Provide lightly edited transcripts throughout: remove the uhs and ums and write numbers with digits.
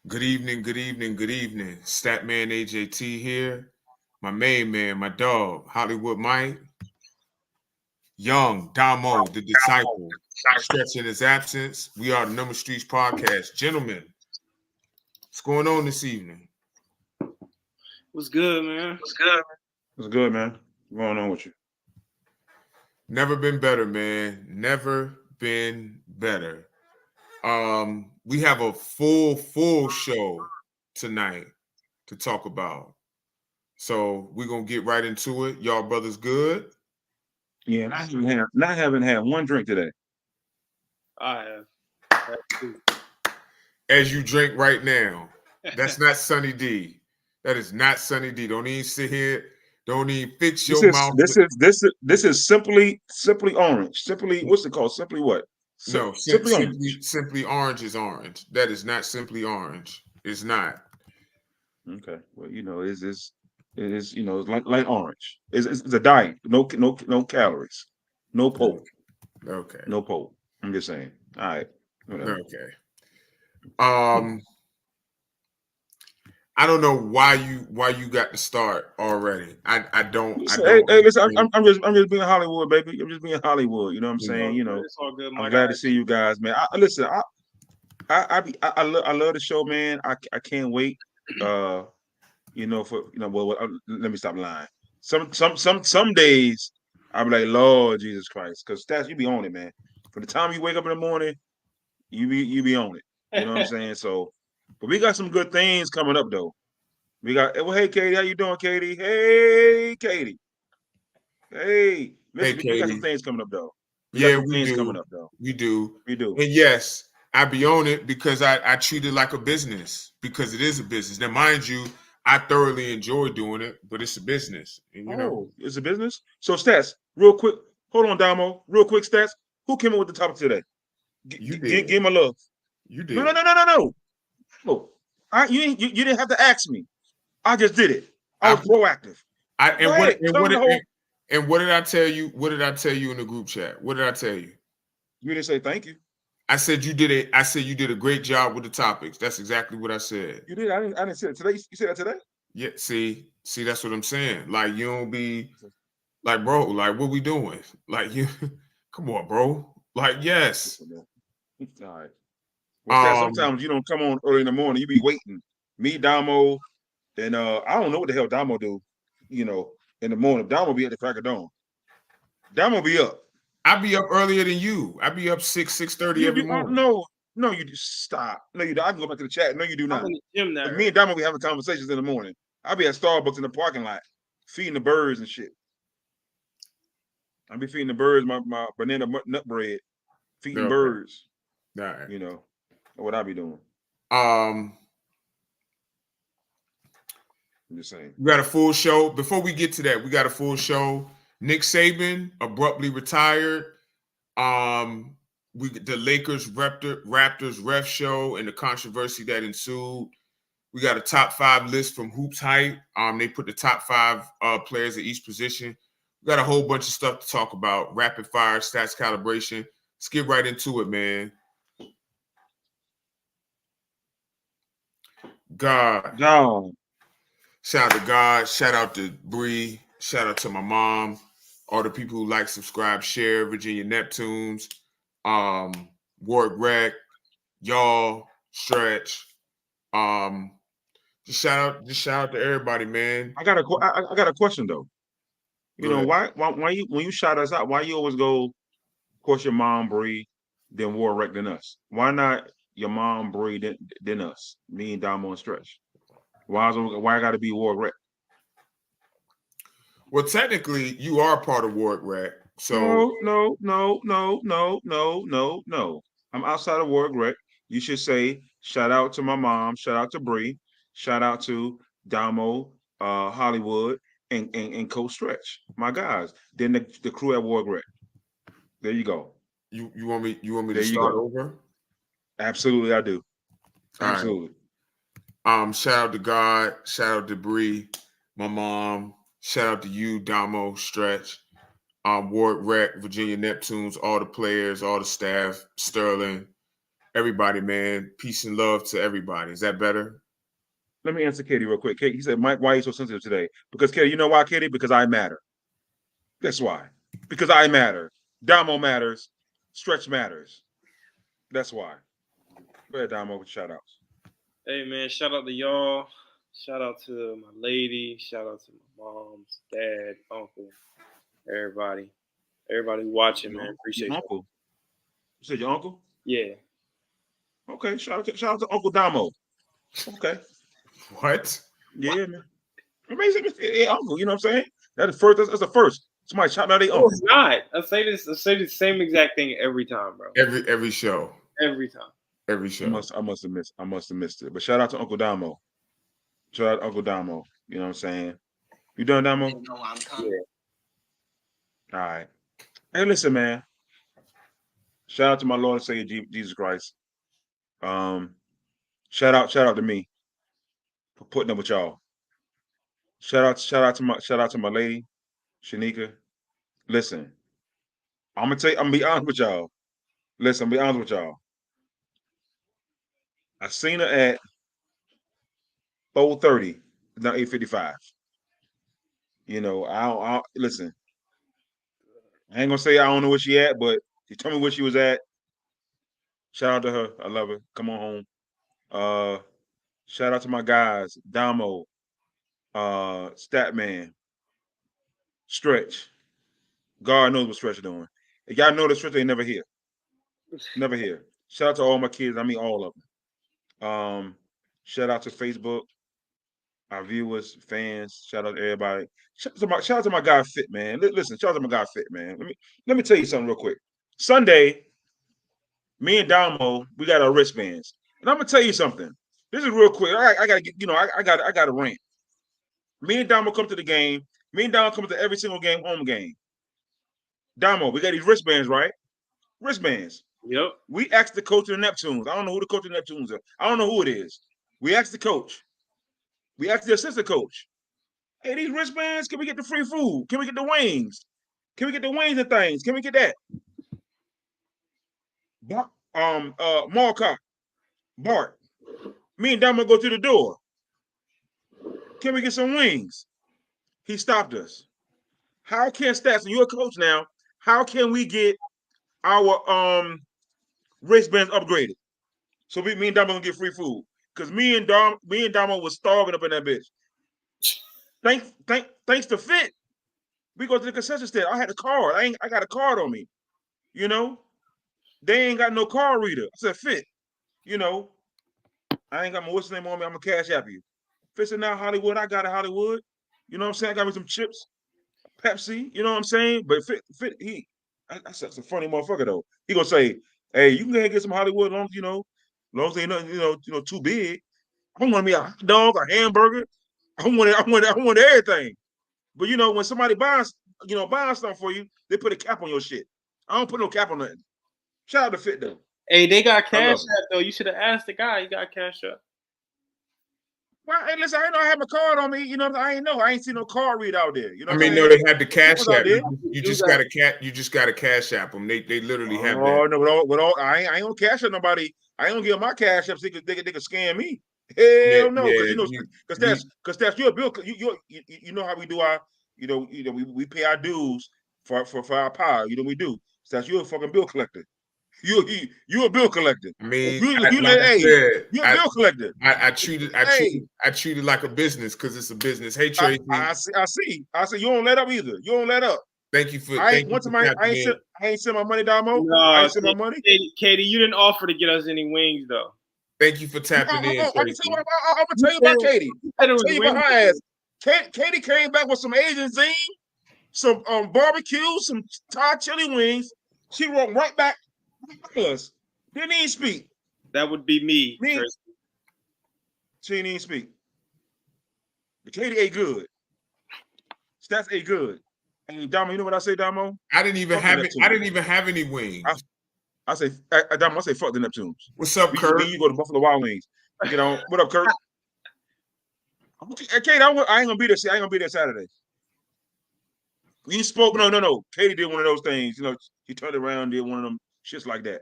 Good evening, good evening, good evening. Statman AJT here. My main man, my dog, Hollywood Mike. Young, Damo, the disciple. Stretching his absence. We are the Number Streets Podcast. Gentlemen, what's going on this evening? What's good, man? What's good? What's good, man? What's going on with you? Never been better, man. Never been better. We have a full show tonight to talk about. So we're gonna get right into it. Y'all brothers good? Yeah, and I haven't had one drink today. I have. As you drink right now. That's not Sunny D. That is not Sunny D. Don't even sit here. Don't even fix your mouth. This is simply orange. Simply, what's it called? Simply what? No, simply orange is orange. That is not simply orange. It's not. Okay. Well, it is it's like orange. It's a diet. No calories. No poke. Okay. No poke. I'm just saying. All right. Whatever. Okay. I don't know why you got to start already. I don't. Hey, listen, I'm just being Hollywood, baby. I'm just being Hollywood. You know what I'm saying? It's all good. I'm glad to see you guys, man. I love the show, man. I can't wait. Well, let me stop lying. Some days I'll be like, Lord Jesus Christ, because Stats, you be on it, man. From the time you wake up in the morning, you be on it. You know what I'm saying? So, but we got some good things coming up though. We got, well, hey Katie, how you doing, Katie? Hey Katie. Hey, listen, Katie. we got some things coming up though. We do. Coming up though. We do. And yes, I be on it because I treat it like a business, because it is a business. Now, mind you, I thoroughly enjoy doing it, but it's a business. And, it's a business. So Stats, real quick. Hold on, Damo. Real quick, Stats. Who came up with the topic today? Give my love. You did. No. Look, you didn't have to ask me. I just did it. I was proactive. And what did I tell you? What did I tell you in the group chat? What did I tell you? You didn't say thank you. I said you did it. I said you did a great job with the topics. That's exactly what I said. You did. I didn't say it today. You said that today? Yeah. See, that's what I'm saying. Like, you don't be like, bro. Like, what we doing? Like, you. Come on, bro. Like, yes. All right. Well, sometimes you don't come on early in the morning. You be waiting. Me, Damo, and I don't know what the hell Damo do. In the morning, Damo be at the crack of dawn. Damo be up. I be up earlier than you. I be up 6:30 every morning. No, you just stop. No, you don't. I can go back to the chat. No, you do not. I'm in the gym now. Me and Damo be having conversations in the morning. I be at Starbucks in the parking lot, feeding the birds and shit. I be feeding the birds my banana nut bread, feeding birds. All right. That's what I be doing. I'm just saying. We got a full show. Before we get to that, we got a full show. Nick Saban abruptly retired. The Lakers Raptors ref show and the controversy that ensued. We got a top 5 list from Hoops Hype. They put the top 5 players at each position. We got a whole bunch of stuff to talk about. Rapid fire, stats calibration. Let's get right into it, man. God. No. Shout out to God. Shout out to Bree. Shout out to my mom. All the people who like, subscribe, share, Virginia Neptunes, Warwick Rec, y'all, Stretch. Just shout out to everybody, man. I got a question though. Why you, when you shout us out, why you always go, of course, your mom, Bree, then Warwick, then us? Why not your mom, Bree, then us? Me and Damo and Stretch. Why I got to be Warwick? Well, technically, you are part of Warwick Rec. So no. I'm outside of Warwick Rec. You should say shout out to my mom, shout out to Bree, shout out to Damo, Hollywood, and Coach Stretch, my guys. Then the crew at Warwick Rec. There you go. You want me to start over? Absolutely, I do. Absolutely. Right. Shout out to God, shout out to Bree, my mom. Shout out to you, Damo, Stretch, Warwick Rec, Virginia Neptunes, all the players, all the staff, Sterling. everybody, man. Peace and love to everybody. Is that better? Let me answer Katie real quick. Katie, he said, Mike, why are you so sensitive today? Because Katie, you know why, Katie? Because I matter. That's why. Because I matter. Damo matters. Stretch matters. That's why. Go ahead, Damo, with shout outs. Hey man, shout out to y'all. Shout out to my lady. Shout out to my moms, dad, uncle, everybody. Everybody watching, man. Appreciate your you. uncle. You said your uncle? Yeah. Okay, shout out to Uncle Damo. Okay. What? Yeah, man. Amazing, yeah, uncle. You know what I'm saying? That's the first. That's the first. Somebody shout out their No, uncle. it's not. I say the same exact thing every time, bro. Every show. Every time. Every show. I must have missed it. But shout out to Uncle Damo. Shout out to Uncle Damo. You know what I'm saying? You done, Damo? Yeah. All right. Hey, listen, man. Shout out to my Lord and Savior Jesus Christ. Shout out to me for putting up with y'all. Shout out to my lady, Shanika. Listen, I'm gonna be honest with y'all. Listen, I'm gonna be honest with y'all. I seen her at 4:30, now 8:55. You know, I listen. I ain't gonna say I don't know where she at, but she told me where she was at. Shout out to her. I love her. Come on home. Shout out to my guys, Damo, Statman, Stretch. God knows what Stretch is doing. If y'all know the Stretch ain't never here. Never here. Shout out to all my kids. I mean all of them. Shout out to Facebook, our viewers, fans. Shout out to everybody. Shout out to my guy Fit, man. Listen, shout out to my guy Fit, man. Let me tell you something real quick. Sunday, me and Damo, we got our wristbands. And I'm gonna tell you something. This is real quick. I gotta get, I gotta rant. Me and Damo come to the game. Me and Damo come to every single game, home game. Damo, we got these wristbands, right? Wristbands. Yep. We asked the coach of the Neptunes. I don't know who the coach of the Neptunes are. I don't know who it is. We asked the coach. We asked the assistant coach. Hey, these wristbands, can we get the free food? Can we get the wings? Can we get the wings and things? Can we get that? Marcock, Bart, me and Damo go to the door. Can we get some wings? He stopped us. How can Stats, and you're a coach now, how can we get our wristbands upgraded? So me and Damo gonna get free food. Because me and Damo was starving up in that bitch. Thanks to Fit. We go to the concession stand. I had a card. I got a card on me. You know? They ain't got no card reader. I said, Fit, I ain't got my what's name on me. I'm gonna cash app you. Fit said, now Hollywood, I got a Hollywood. You know what I'm saying? I got me some chips, Pepsi, you know what I'm saying? But Fit, that's a funny motherfucker though. He gonna say, hey, you can go ahead and get some Hollywood as long as they ain't nothing, too big. I want me a hot dog, a hamburger. I want everything. But when somebody buys something for you, they put a cap on your shit. I don't put no cap on nothing. Shout out to Fit though. Hey, they got cash app though. You should have asked the guy. He got cash up. Well, hey, listen, I didn't know I had my card on me. I ain't know. I ain't seen no card read out there. No, they had the cash app. You just got to cash app them. They literally have that. Oh no, I ain't gonna cash up nobody. I ain't gonna give my cash up so they can scam me. Hell no, because that's your bill. You know how we do our we pay our dues for our power. We do. So that's you're a fucking bill collector. You a bill collector. I mean, you're a bill collector. I treat it like a business because it's a business. Hey Tracy, I see. You don't let up either. You don't let up. Thank you for. I ain't sent my money, Damo. No, I ain't sent my money. Katie, you didn't offer to get us any wings though. Thank you for tapping in. I'm gonna tell you about Katie. I'm gonna tell you about her ass. Katie came back with some Asian zing, some barbecue, some Thai chili wings. She wrote right back. Us. Didn't even speak. That would be me. She didn't even speak. But Katie ate good. Stats ate good. And Damo, you know what I say, Damo? I didn't even have any wings. I say, Damo, I say, fuck the Neptunes. What's up, Kurt? You go to Buffalo Wild Wings. What up, Kurt? Katie, I ain't gonna be there. I ain't gonna be there Saturday. You spoke. No. Katie did one of those things. She turned around, did one of them shits like that.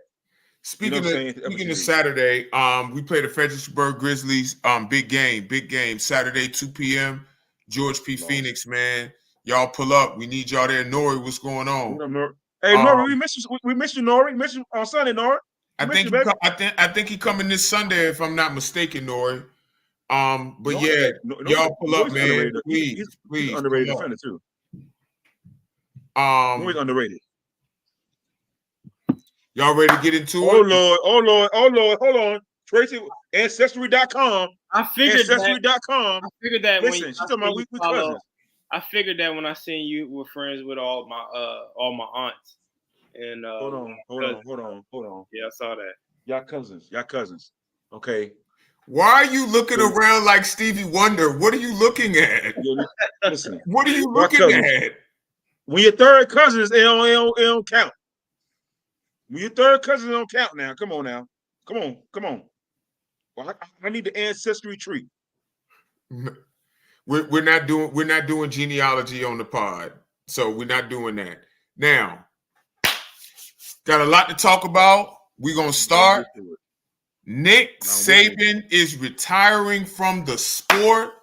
Speaking what I'm of saying? speaking of Saturday, we play the Fredericksburg Grizzlies. Big game. Saturday, 2 p.m. George P. Lord. Phoenix, man. Y'all pull up. We need y'all there. Nori, what's going on? What up, Nori? Hey, Nori, we missed you. We missed you, Nori. We missed you on Sunday, Nori. I think he coming this Sunday, if I'm not mistaken, Nori. But Nori, yeah, y'all pull up, Nori's man. underrated. Please, He's an underrated pull up. defender too. Nori's underrated. Y'all ready to get into Oh it? Lord, hold on. Tracy, Ancestry.com. I figured Ancestry.com. I figured that Listen, when she's talking about we cousins. I figured that when I seen you were friends with all my aunts. And hold on. Yeah, I saw that. Y'all cousins. Okay. Why are you looking around like Stevie Wonder? What are you looking at? Listen. What are you looking at? When your third cousins, it don't count. When your third cousins don't count now. Come on now. Come on. Well, I need the ancestry tree. We're not doing genealogy on the pod, so we're not doing that. Now, got a lot to talk about. We're gonna start. Nick Saban is retiring from the sport.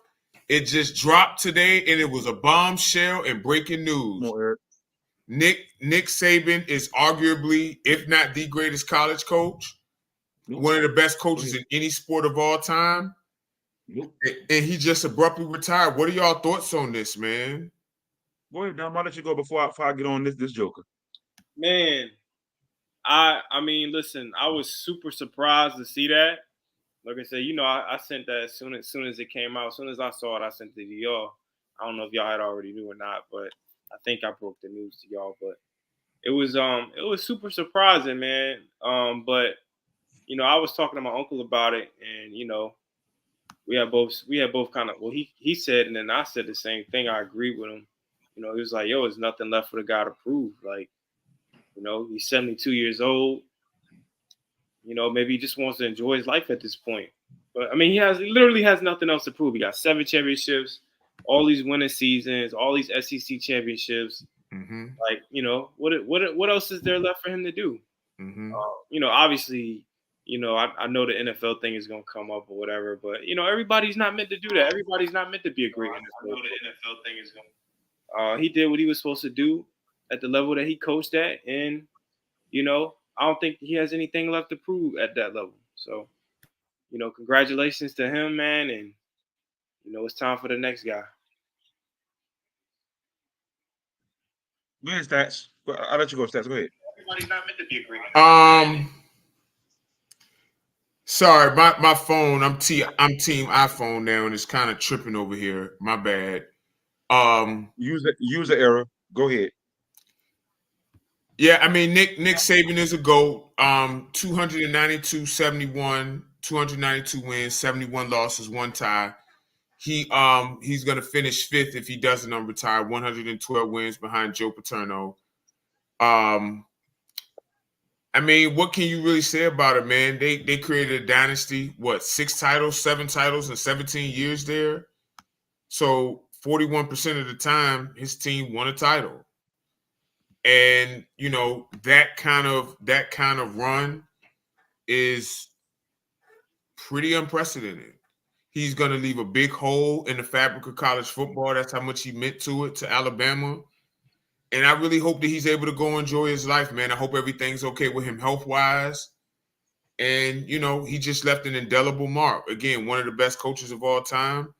It just dropped today, and it was a bombshell and breaking news. Come on, Eric. Nick Saban is arguably, if not the greatest college coach, one of the best coaches in any sport of all time. And he just abruptly retired. What are y'all thoughts on this, man? Go ahead, Dom. I'll let you go before I get on this joker. Man, I mean, listen, I was super surprised to see that. Like I said, I sent that as soon as it came out. As soon as I saw it, I sent it to y'all. I don't know if y'all had already knew or not, but I think I broke the news to y'all. But it was super surprising, man. But I was talking to my uncle about it, and we had both kind of, well, he said, and then I said the same thing. I agreed with him. He was like, yo, there's nothing left for the guy to prove. Like, he's 72 years old. Maybe he just wants to enjoy his life at this point. But I mean, he literally has nothing else to prove. He got 7 championships, all these winning seasons, all these SEC championships. Mm-hmm. Like, what else is there left for him to do? Mm-hmm. Obviously, I know the NFL thing is going to come up or whatever, but everybody's not meant to do that. Everybody's not meant to be a great NFL. I know the NFL thing is going. He did what he was supposed to do at the level that he coached at, and I don't think he has anything left to prove at that level. So, congratulations to him, man, and it's time for the next guy. Where's Stats? I'll let you go, Stats. Go ahead. Everybody's not meant to be a great. Sorry, my phone. I'm team iPhone now, and it's kind of tripping over here. My bad. User error. Go ahead. Yeah, I mean Nick Saban is a GOAT. 292-71, 292 wins, 71 losses, 1 tie. He's gonna finish 5th if he doesn't retire. 112 wins behind Joe Paterno. I mean, what can you really say about it, man? They created a dynasty. What, 6 titles, 7 titles in 17 years there? So 41% of the time, his team won a title. And that kind of run is pretty unprecedented. He's going to leave a big hole in the fabric of college football. That's how much he meant to Alabama. And I really hope that he's able to go enjoy his life, man. I hope everything's okay with him health-wise. And, he just left an indelible mark. Again, one of the best coaches of all time.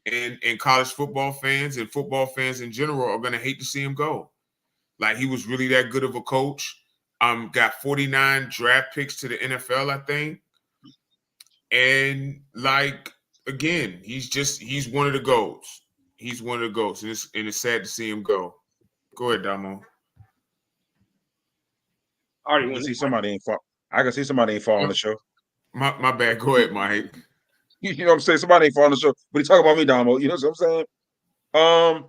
And college football fans and football fans in general are going to hate to see him go. Like, he was really that good of a coach. Got 49 draft picks to the NFL, I think. And, like, again, he's one of the GOATs. He's one of the GOATs. And it's sad to see him go. Go ahead, Damo. I can see somebody ain't fall on the show. My bad. Go ahead, Mike. You know what I'm saying? Somebody ain't fall on the show. But he talk about me, Damo. You know what I'm saying?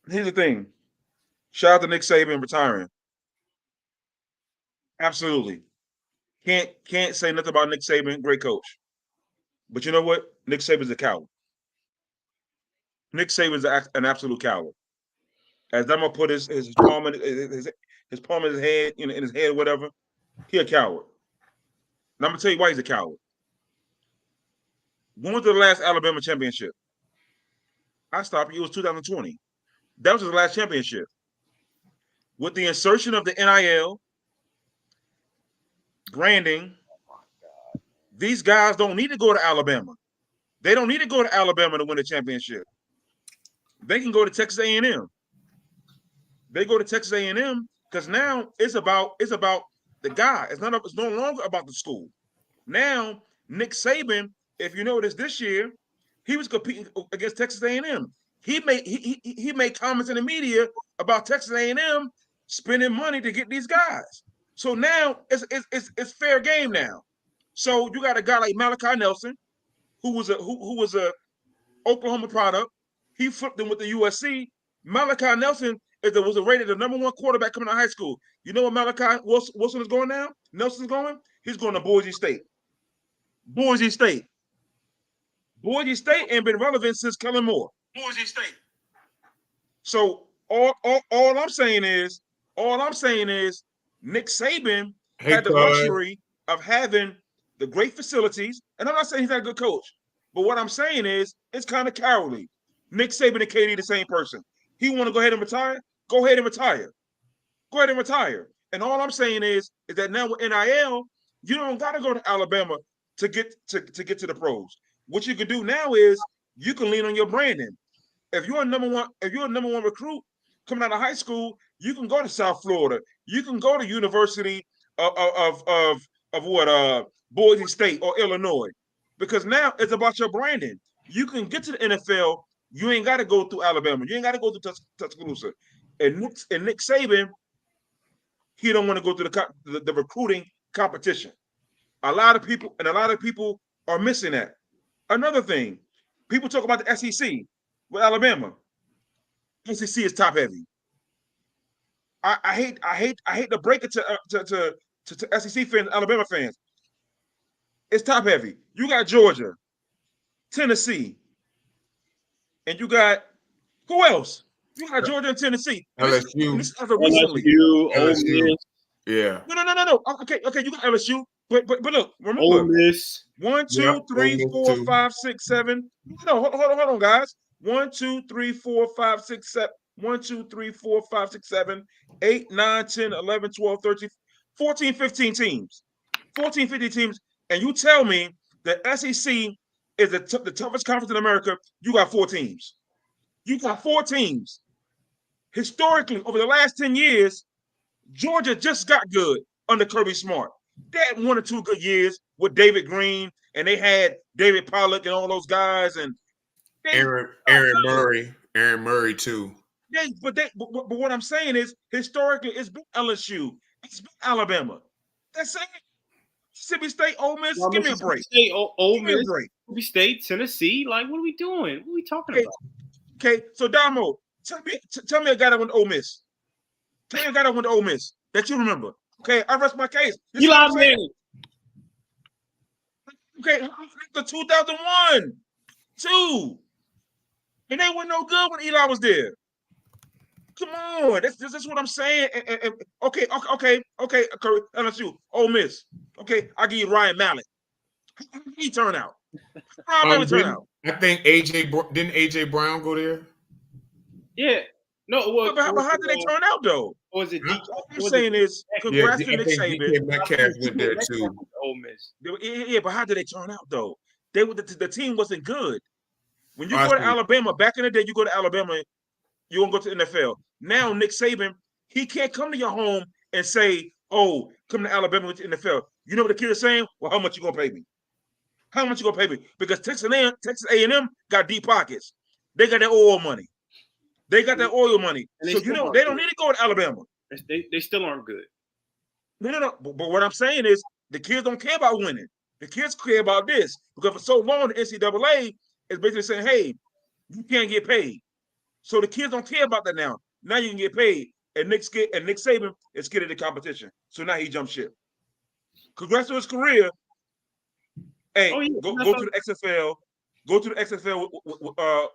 Here's the thing. Shout out to Nick Saban retiring. Absolutely. Can't say nothing about Nick Saban, great coach. But you know what? Nick Saban's a coward. Nick Saban's an absolute coward. As Damo put his palm in his palm in his head, in his head, whatever. He a coward. And I'm gonna tell you why he's a coward. When was the last Alabama championship? I stopped you. It was 2020. That was his last championship. With the insertion of the NIL, branding, these guys don't need to go to Alabama. They don't need to go to Alabama to win a championship. They can go to Texas A&M. They go to Texas A&M because now it's about the guy. It's no longer about the school. Now Nick Saban, if you notice this year, he was competing against Texas A&M. He made comments in the media about Texas A&M spending money to get these guys. So now it's fair game now. So you got a guy like Malachi Nelson, who was a Oklahoma product. He flipped him with the USC. Malachi Nelson was rated the #1 quarterback coming out of high school. You know where Malachi Wilson is going now? Nelson's going? He's going to Boise State. Boise State ain't been relevant since Kellen Moore. Boise State. So all I'm saying is Nick Saban had the luxury of having the great facilities. And I'm not saying he's not a good coach, but what I'm saying is it's kind of cowardly. Nick Saban and KD the same person. He want to go ahead and retire? Go ahead and retire. Go ahead and retire. And all I'm saying is that now with NIL, you don't got to go to Alabama to get to the pros. What you can do now is you can lean on your branding. If you're a number one recruit coming out of high school, you can go to South Florida. You can go to University of Boise State or Illinois, because now it's about your branding. You can get to the NFL. You ain't got to go through Alabama. You ain't got to go through Tuscaloosa. And Nick Saban, he don't want to go through the recruiting competition. A lot of people are missing that. Another thing, people talk about the SEC with Alabama. SEC is top heavy. I hate to break it to SEC fans, Alabama fans. It's top heavy. You got Georgia, Tennessee, and you got who else? You got Georgia and Tennessee. LSU. This is recently. LSU. Yeah. No. Okay. You got LSU, but look, remember. Ole Miss. 1, 2, 3, 4, 5, 6, 7. No, hold on, guys. 1, 2, 3, 4, 5, 6, 7. 1, 2, 3, 4, 5, 6, 7, 8, 9, 10, 11, 12, 13, 14, 15 teams. 14, 15 teams. And you tell me the SEC is the toughest conference in America. You got 4 teams. You got 4 teams. Historically, over the last 10 years, Georgia just got good under Kirby Smart. They had 1 or 2 good years with David Green, and they had David Pollock and all those guys, and Aaron Murray too. But what I'm saying is, historically, it's been LSU, it's been Alabama. That's it. Mississippi State, Ole Miss. Well, give me a break. State, Ole Miss, Mississippi State, Tennessee. Like, what are we doing? What are we talking about? Okay, so Damo, tell me a guy that went to Ole Miss. Tell me a guy that went to Ole Miss that you remember. Okay, I rest my case. Eli Manning. Okay, the 2001, 2, and they were no good when Eli was there. Come on, that's what I'm saying. Okay, LSU, Ole Miss. Okay, I'll give you Ryan Mallett. How did he turn out? I think AJ Brown go there? Yeah. No, but how did they turn out though? Was it? What I'm saying is, congrats to Nick Saban. Metcalf went there too. Ole Miss. Yeah, but how did they turn out though? The team wasn't good. When you go to Alabama, back in the day, you go to Alabama, you won't go to the NFL. Now Nick Saban, he can't come to your home and say, "Oh, come to Alabama with the NFL." You know what the kid is saying? Well, how much you gonna pay me? How much you gonna pay me? Because Texas A&M got deep pockets. They got their oil money. They got their oil money. So they don't need to go to Alabama. They still aren't good. No. But what I'm saying is the kids don't care about winning. The kids care about this. Because for so long, the NCAA is basically saying, hey, you can't get paid. So the kids don't care about that now. Now you can get paid. And Nick Saban is scared of the competition. So now he jumped ship. Congrats to his career. Hey, go to the XFL. Go to the XFL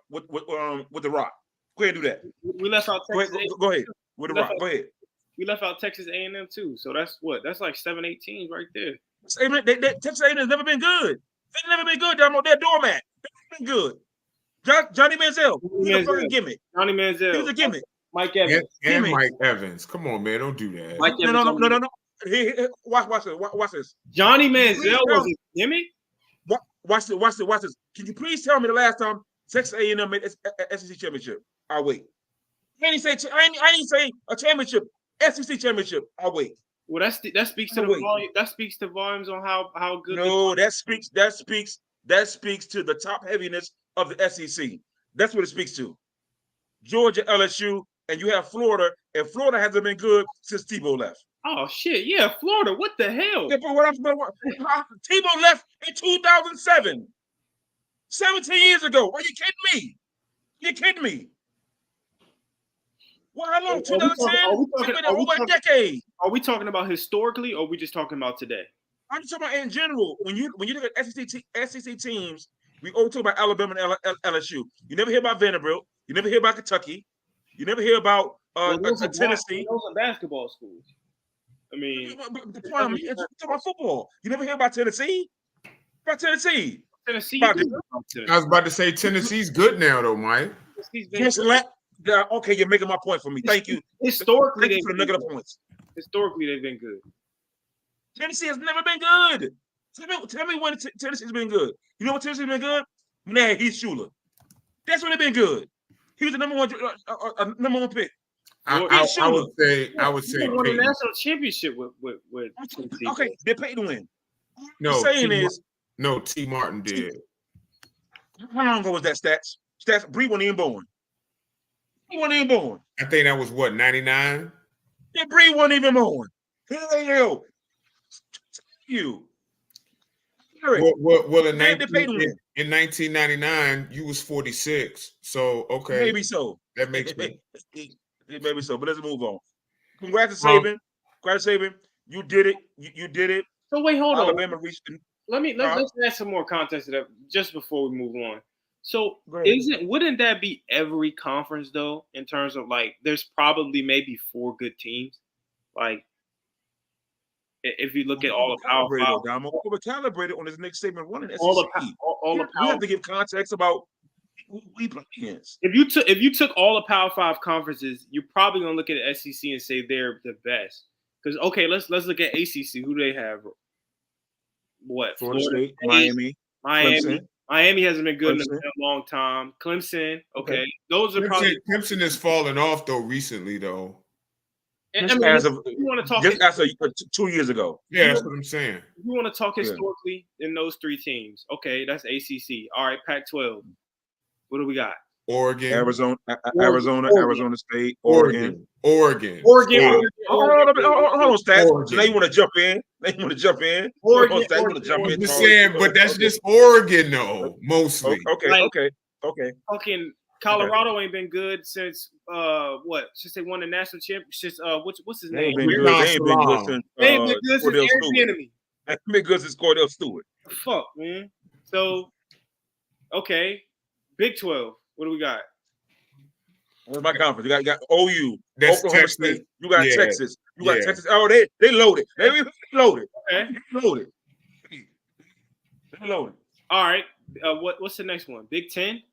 with The Rock. Go ahead and do that. We left out Texas. Go ahead. With The Rock. Go ahead. We left out Texas A&M too. So that's what? That's like 7-8 teams right there. Texas A&M has never been good. They've never been good. They're doormat. They've been good. Johnny Manziel. He's a fucking gimmick. Johnny Manziel. He was a gimmick. Mike Evans. And Mike Evans. Come on, man. Don't do that. Mike Evans. No. Watch this. Johnny Manziel was a gimmick? Watch this. Can you please tell me the last time Texas A&M made SEC championship? I'll wait. I ain't say a championship. SEC championship. I'll wait. Well, that speaks to the volume. That speaks to volumes on how good. No, that speaks to the top heaviness of the SEC. That's what it speaks to. Georgia, LSU, and you have Florida, and Florida hasn't been good since Tebow left. Oh shit! Yeah, Florida. What the hell? Yeah, Tebow left in 2007, 17 years ago. Are you kidding me? You're kidding me? Well, how long? 2010? Over a decade. Are we talking about historically, or are we just talking about today? I'm just talking about in general. When you look at SEC teams, we always talk about Alabama and LSU. You never hear about Vanderbilt. You never hear about Kentucky. You never hear about Tennessee. Those are basketball schools. I mean, the point is talking about football. You never hear about Tennessee. Tennessee. I was about to say Tennessee's good now, though, Mike. Okay, you're making my point for me. Thank you. Historically, Thank you for the nugget of points. Historically, they've been good. Tennessee has never been good. Tell me when Tennessee's been good. You know what Tennessee's been good? When they had Heath Schuler. That's when they've been good. He was the number one pick. I would say he won a national championship with Tennessee. Okay, they paid to win. No, T. Martin did. How long ago was that, Stats? Bree wasn't even born. He wasn't even born. I think that was what, 99? Yeah, Bree wasn't even born. Hell, you. Well, in 1999, you was 46. So okay, maybe so. That makes me. Maybe so. But let's move on. Congrats to Saban. You did it. You did it. So wait, hold on. Alabama reached. Let's add some more context to that just before we move on. So wouldn't that be every conference though? In terms of like, there's probably maybe 4 good teams. Like, if you look at all the Power Five, we're calibrated on his next statement running SEC. We have to give context about who we play against. If you took all the Power 5 conferences, you're probably gonna look at the SEC and say they're the best. Because let's look at ACC. Who do they have? What? Florida State, Miami. Clemson. Miami hasn't been good in a long time. Clemson, okay. Those are probably Clemson is falling off though recently though. And, I mean, as of, you want to talk just after 2 years ago. Yeah, that's what I'm saying. You want to talk historically in those 3 teams. Okay, that's ACC. All right, Pac-12. What do we got? Oregon, Arizona State, Oregon. Hold on, Stats. So now you want to jump in? Oregon. I'm just saying, but that's just Oregon, though, mostly. Okay. Fucking Colorado ain't been good since since they won the national championship. What's his name? They ain't been good since Eric Bieniemy. They ain't been good since Cordell Stewart. Fuck, man. So, okay, Big 12. What do we got? What's my conference? You got OU. That's Oklahoma Texas. State. You got Texas. You got Texas. Oh, they loaded. They loaded. Okay. They loaded. All right. What's the next one? Big 10?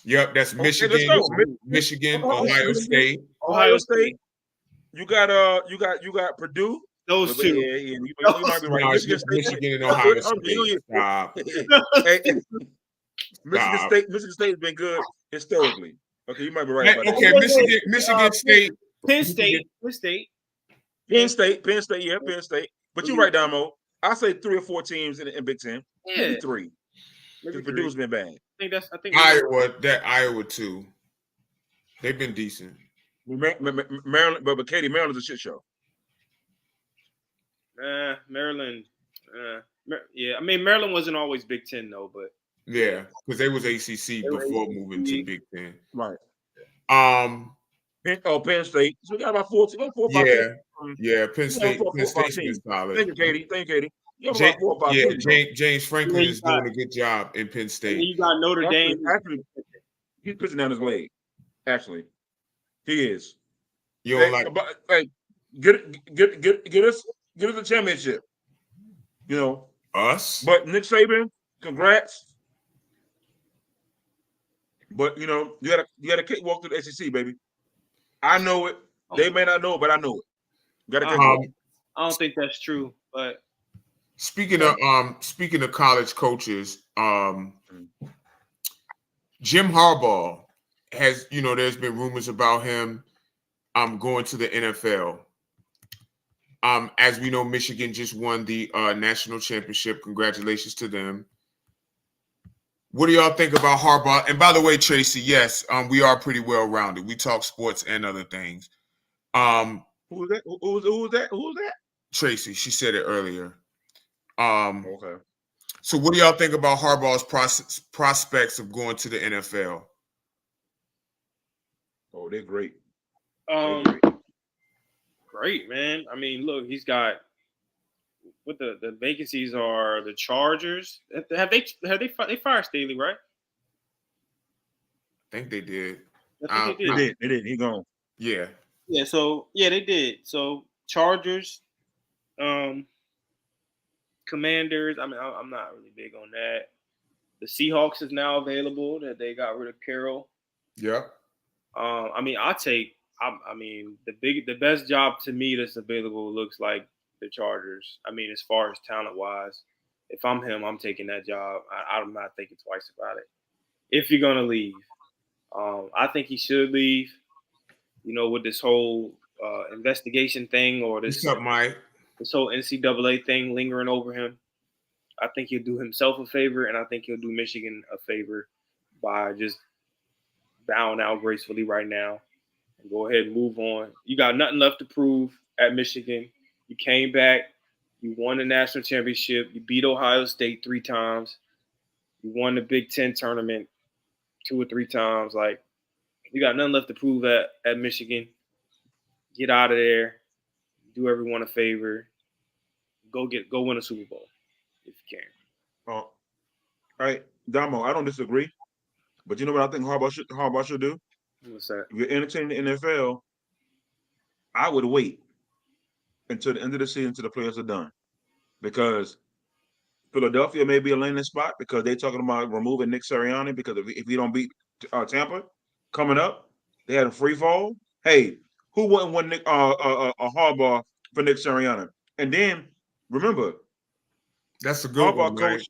Yep, that's Michigan. Michigan, Ohio State. Ohio State. You got Purdue. Those 2. Yeah, you might be right. Michigan and Ohio State. Stop. Michigan State has been good historically. Okay, you might be right about that. Okay, Michigan State. Penn State. Yeah, Penn State. But you're right, Damo. I say 3 or 4 teams in Big Ten. Yeah. Maybe 3. Because Purdue's been bad. I think Iowa too. They've been decent. Maryland, but Katie, Maryland's a shit show. Maryland. Yeah, I mean Maryland wasn't always Big Ten though, but yeah, because they was ACC before moving to Big Ten. Right. Penn State. So we got about 4 or 5. Yeah, Penn State. Penn State's been solid. Thank you, Katie. James Franklin is doing a good job in Penn State. And you got Notre Dame. Actually, he's pushing down his leg. Actually, he is. You don't like? get us a championship. You know, Us? but Nick Saban, congrats. But you know, you got to cakewalk through the SEC, baby. I know it. They may not know it, but I know it. You got to cakewalk. I don't think that's true, but Speaking of college coaches, Jim Harbaugh has, there's been rumors about him going to the NFL. As we know, Michigan just won the national championship. Congratulations to them. What do y'all think about Harbaugh? And by the way, Tracy, yes, we are pretty well rounded. We talk sports and other things. Who was that? Who was that? Tracy, she said it earlier. Okay. So what do y'all think about Harbaugh's prospects of going to the NFL? Oh, they're great. Great, man. I mean, look, he's got what the vacancies are. The Chargers they fired Staley, right? I think they did. I think they did. He gone. Yeah. Yeah. So yeah, they did. So Chargers, Commanders. I mean, I'm not really big on that. The Seahawks is now available that they got rid of Carroll. Yeah. I mean, the best job to me that's available looks like the Chargers. I mean, as far as talent wise, if I'm him, I'm taking that job. I'm not thinking twice about it. If you're gonna leave, I think he should leave. You know, with this whole investigation thing or this whole NCAA thing lingering over him, I think he'll do himself a favor, and I think he'll do Michigan a favor by just bowing out gracefully right now and go ahead and move on. You got nothing left to prove at Michigan. You came back. You won the national championship. You beat Ohio State 3 times. You won the Big Ten tournament 2 or 3 times. Like, you got nothing left to prove at Michigan. Get out of there. Do everyone a favor. Go win a Super Bowl if you can. All right, Damo, I don't disagree. But you know what I think Harbaugh should do? What's that? If you're entertaining the NFL, I would wait until the end of the season until the players are done. Because Philadelphia may be a landing spot because they're talking about removing Nick Sirianni because if he don't beat Tampa coming up, they had a free fall. Hey, who wouldn't want Nick Harbaugh for Nick Sirianni? And then remember, that's a good Harbaugh one, coach. Right?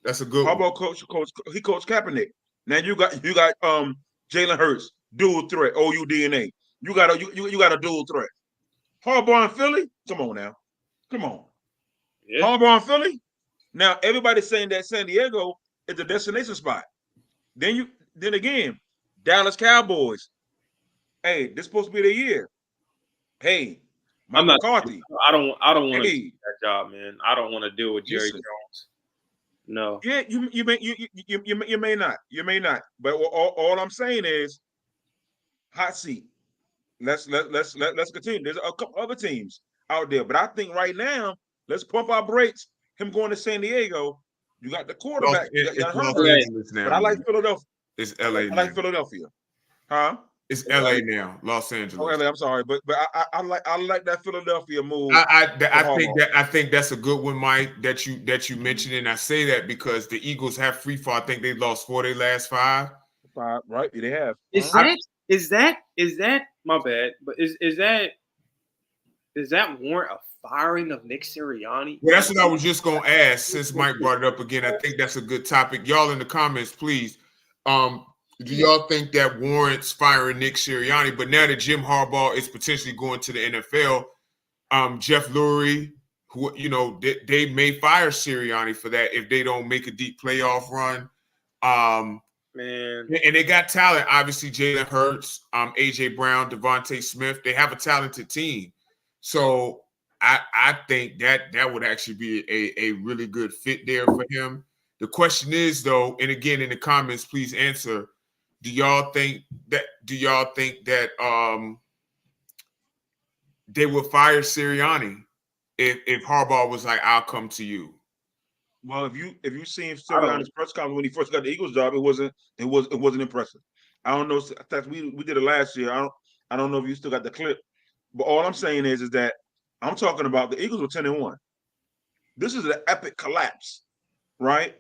That's a good Harbaugh coach. He coached Kaepernick. Now you got Jalen Hurts, dual threat, OUDNA. You got a dual threat. Harbaugh in Philly? Come on now. Come on. Yeah. Harbaugh in Philly? Now everybody's saying that San Diego is the destination spot. Then again, Dallas Cowboys. Hey, this is supposed to be their year. Hey, McCarthy. I don't want to do that job, man. I don't want to deal with Jerry Jones. No. Yeah, you may not. You may not. But all I'm saying is hot seat. Let's continue. There's a couple other teams out there, but I think right now let's pump our brakes. Him going to San Diego, you got the quarterback. But I like Philadelphia. It's LA. I like Philadelphia. Huh? It's LA now, Los Angeles. Oh, LA, I'm sorry, but I like that Philadelphia move. I think that's a good one, Mike, that you mentioned, and I say that because the Eagles have free fall. I think they lost 4 of their last 5. 5, right? They have. Is that my bad? But is that warrant a firing of Nick Sirianni? Well, that's what I was just gonna ask. Since Mike brought it up again, I think that's a good topic. Y'all in the comments, please. Do y'all think that warrants firing Nick Sirianni? But now that Jim Harbaugh is potentially going to the NFL, Jeff Lurie, who they may fire Sirianni for that if they don't make a deep playoff run. Man, and they got talent. Obviously, Jalen Hurts, AJ Brown, Devontae Smith. They have a talented team. So I think that would actually be a really good fit there for him. The question is, though, and again in the comments, please answer. Do y'all think that they would fire Sirianni if Harbaugh was like, "I'll come to you"? Well, if you seen Sirianni's press conference when he first got the Eagles job, it wasn't impressive. I don't know. We did it last year. I don't know if you still got the clip, But all I'm saying is that I'm talking about the Eagles were 10-1. This is an epic collapse, right?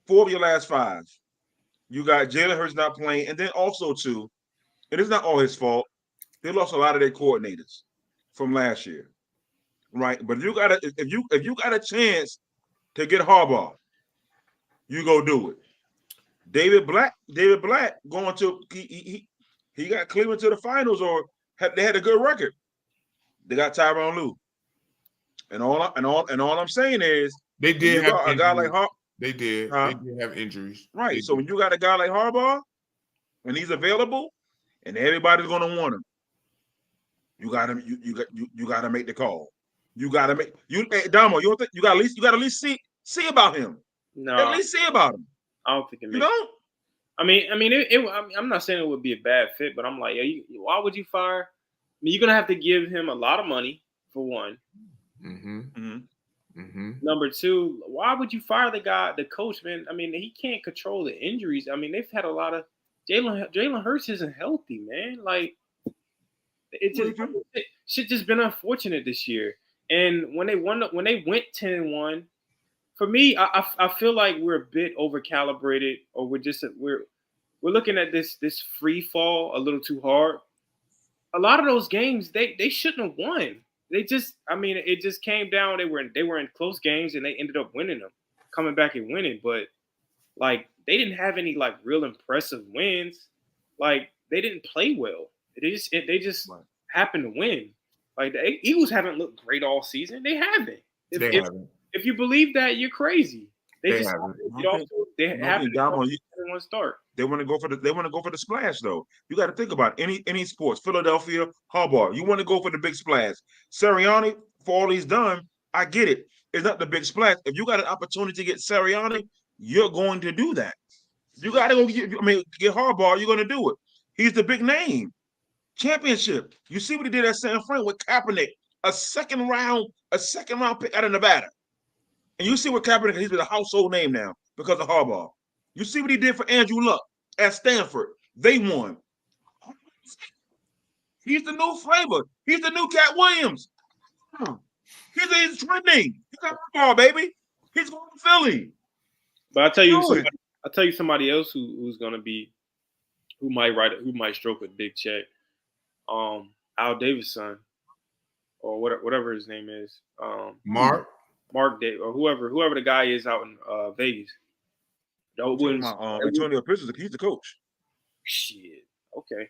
4 of your last 5. You got Jalen Hurts not playing, and then also too, and it's not all his fault. They lost a lot of their coordinators from last year, right? But if you got a chance to get Harbaugh, you go do it. David Black going to he got Cleveland to the finals, or they had a good record. They got Tyronn Lue, and all I'm saying is They did have a guy like Harbaugh. They did. Huh? They did have injuries. Right. So when you got a guy like Harbaugh and he's available and everybody's gonna want him, you gotta make the call. You gotta make Damo, you don't think you gotta at least see about him. No, at least see about him. I don't think it makes. You don't? I mean, I'm not saying it would be a bad fit, but I'm like, why would you fire? I mean, you're gonna have to give him a lot of money for one. Mm-hmm. Mm-hmm. Mm-hmm. Number 2, why would you fire the coach, man? I mean, he can't control the injuries. I mean, they've had a lot of Jalen Hurts isn't healthy, man. Like, shit just been unfortunate this year. And when they went 10-1, for me, I feel like we're a bit overcalibrated, or we're looking at this free fall a little too hard. A lot of those games they shouldn't have won. It just came down. They were in close games and they ended up winning them, coming back and winning. But like, they didn't have any like real impressive wins. Like, they didn't play well. They just happened to win. Like, the Eagles haven't looked great all season. They haven't. If you believe that, you're crazy. They haven't. One start. They want to go for the splash, though. You got to think about any sports. Philadelphia, Harbaugh. You want to go for the big splash. Sirianni, for all he's done, I get it. It's not the big splash. If you got an opportunity to get Sirianni, you're going to do that. You got to go get Harbaugh. You're going to do it. He's the big name. Championship. You see what he did at San Fran with Kaepernick, a second round pick out of Nevada. And you see what Kaepernick, he's a household name now because of Harbaugh. You see what he did for Andrew Luck at Stanford. They won. He's the new flavor. He's the new Cat Williams. He's trending. He got Harbaugh, baby. He's going to Philly. But I'll tell you somebody else who's going to be, who might stroke a big check. Al Davis' son, or whatever his name is. Mark Day, or whoever the guy is out in Vegas. Antonio Pierce, he's the coach. Shit. Okay.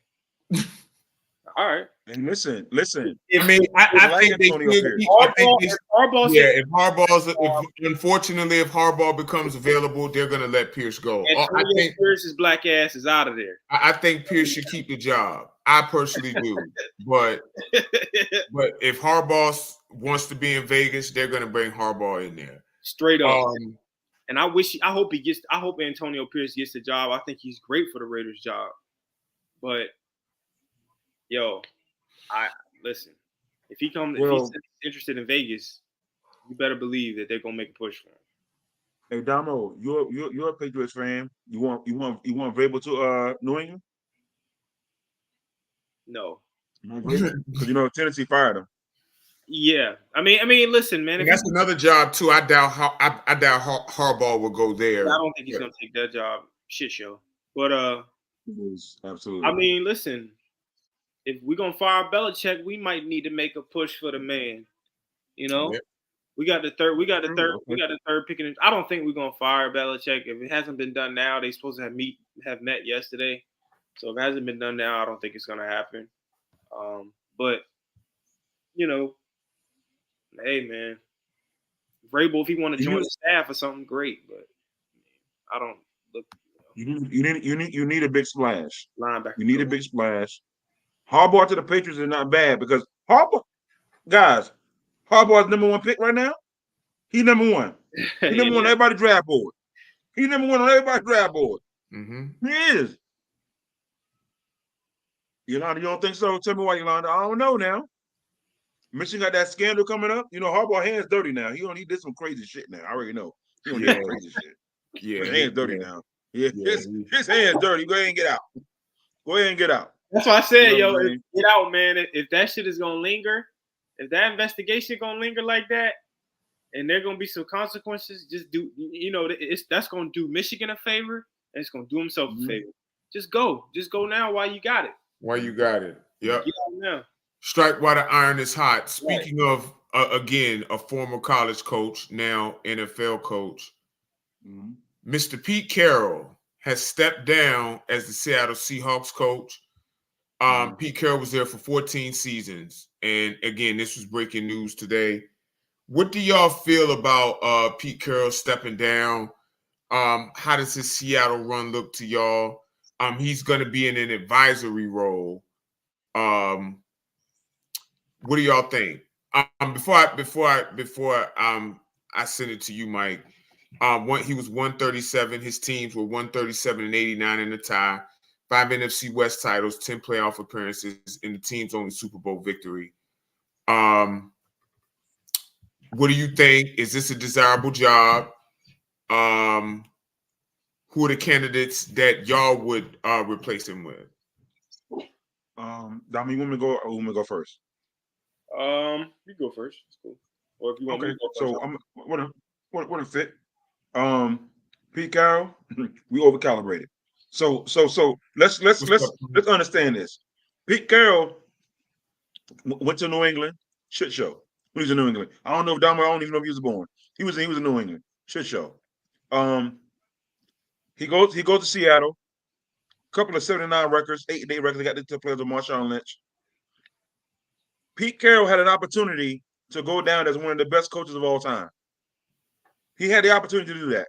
All right. And listen. I mean, I think if Harbaugh becomes available, they're going to let Pierce go. I think Pierce's black ass is out of there. I think Pierce should keep the job. I personally do. But if Harbaugh wants to be in Vegas, they're going to bring Harbaugh in there. Straight up. And I hope Antonio Pierce gets the job. I think he's great for the Raiders job. But listen, if he's interested in Vegas, you better believe that they're gonna make a push for him. Hey Damo, you're a Patriots fan. You want Vrabel to New England? No. Because Tennessee fired him. Yeah, I mean, listen, man. That's another job too. I doubt Harbaugh will go there. I don't think he's gonna take that job. Shit show. But absolutely. I mean, listen. If we're gonna fire Belichick, we might need to make a push for the man. Yep. We got the third pick. I don't think we're gonna fire Belichick. If it hasn't been done now, they supposed to have met yesterday. So if it hasn't been done now, I don't think it's gonna happen. But hey man, Vrabel, if he want to join the staff or something, great. But I don't look. You need a big splash. Linebacker. You need a big splash. Harbaugh to the Patriots is not bad because Harbaugh's number 1 pick right now. He's number 1. He's number 1 on everybody's draft board. He's number 1 on everybody's draft board. Mm-hmm. He is. Yolanda, you don't think so? Tell me why, Yolanda. I don't know now. Michigan got that scandal coming up. Harbaugh hands dirty now. He did some crazy shit now. I already know. He don't do some crazy shit. Yeah, his hands dirty now. Yeah, his hands dirty. Go ahead and get out. That's why I said, You know what I mean? get out, man. If that shit is gonna linger, if that investigation gonna linger like that, and there are gonna be some consequences, just do. That's gonna do Michigan a favor, and it's gonna do himself a favor. Just go now while you got it. While you got it, yep. Get out now. Strike while the iron is hot. Speaking of, again, a former college coach, now NFL coach, Mr. Pete Carroll has stepped down as the Seattle Seahawks coach. Pete Carroll was there for 14 seasons. And again, this was breaking news today. What do y'all feel about Pete Carroll stepping down? How does his Seattle run look to y'all? He's going to be in an advisory role. What do y'all think? Before I send it to you, Mike. He was 137. His teams were 137 and 89 in the tie. 5 NFC West titles, 10 playoff appearances, and the team's only Super Bowl victory. What do you think? Is this a desirable job? Who are the candidates that y'all would replace him with? Dami, you want me to go or you want me to go first? You go first. It's cool. Or if you want me to go first. So I'm what a fit. Pete Carroll, we overcalibrated. So let's understand this. Pete Carroll went to New England, shit show. When he was in New England, I don't even know if he was born. He was in New England, shit show. He goes to Seattle, couple of 79 records, 8-day records. They got the players of Marshawn Lynch. Pete Carroll had an opportunity to go down as one of the best coaches of all time. He had the opportunity to do that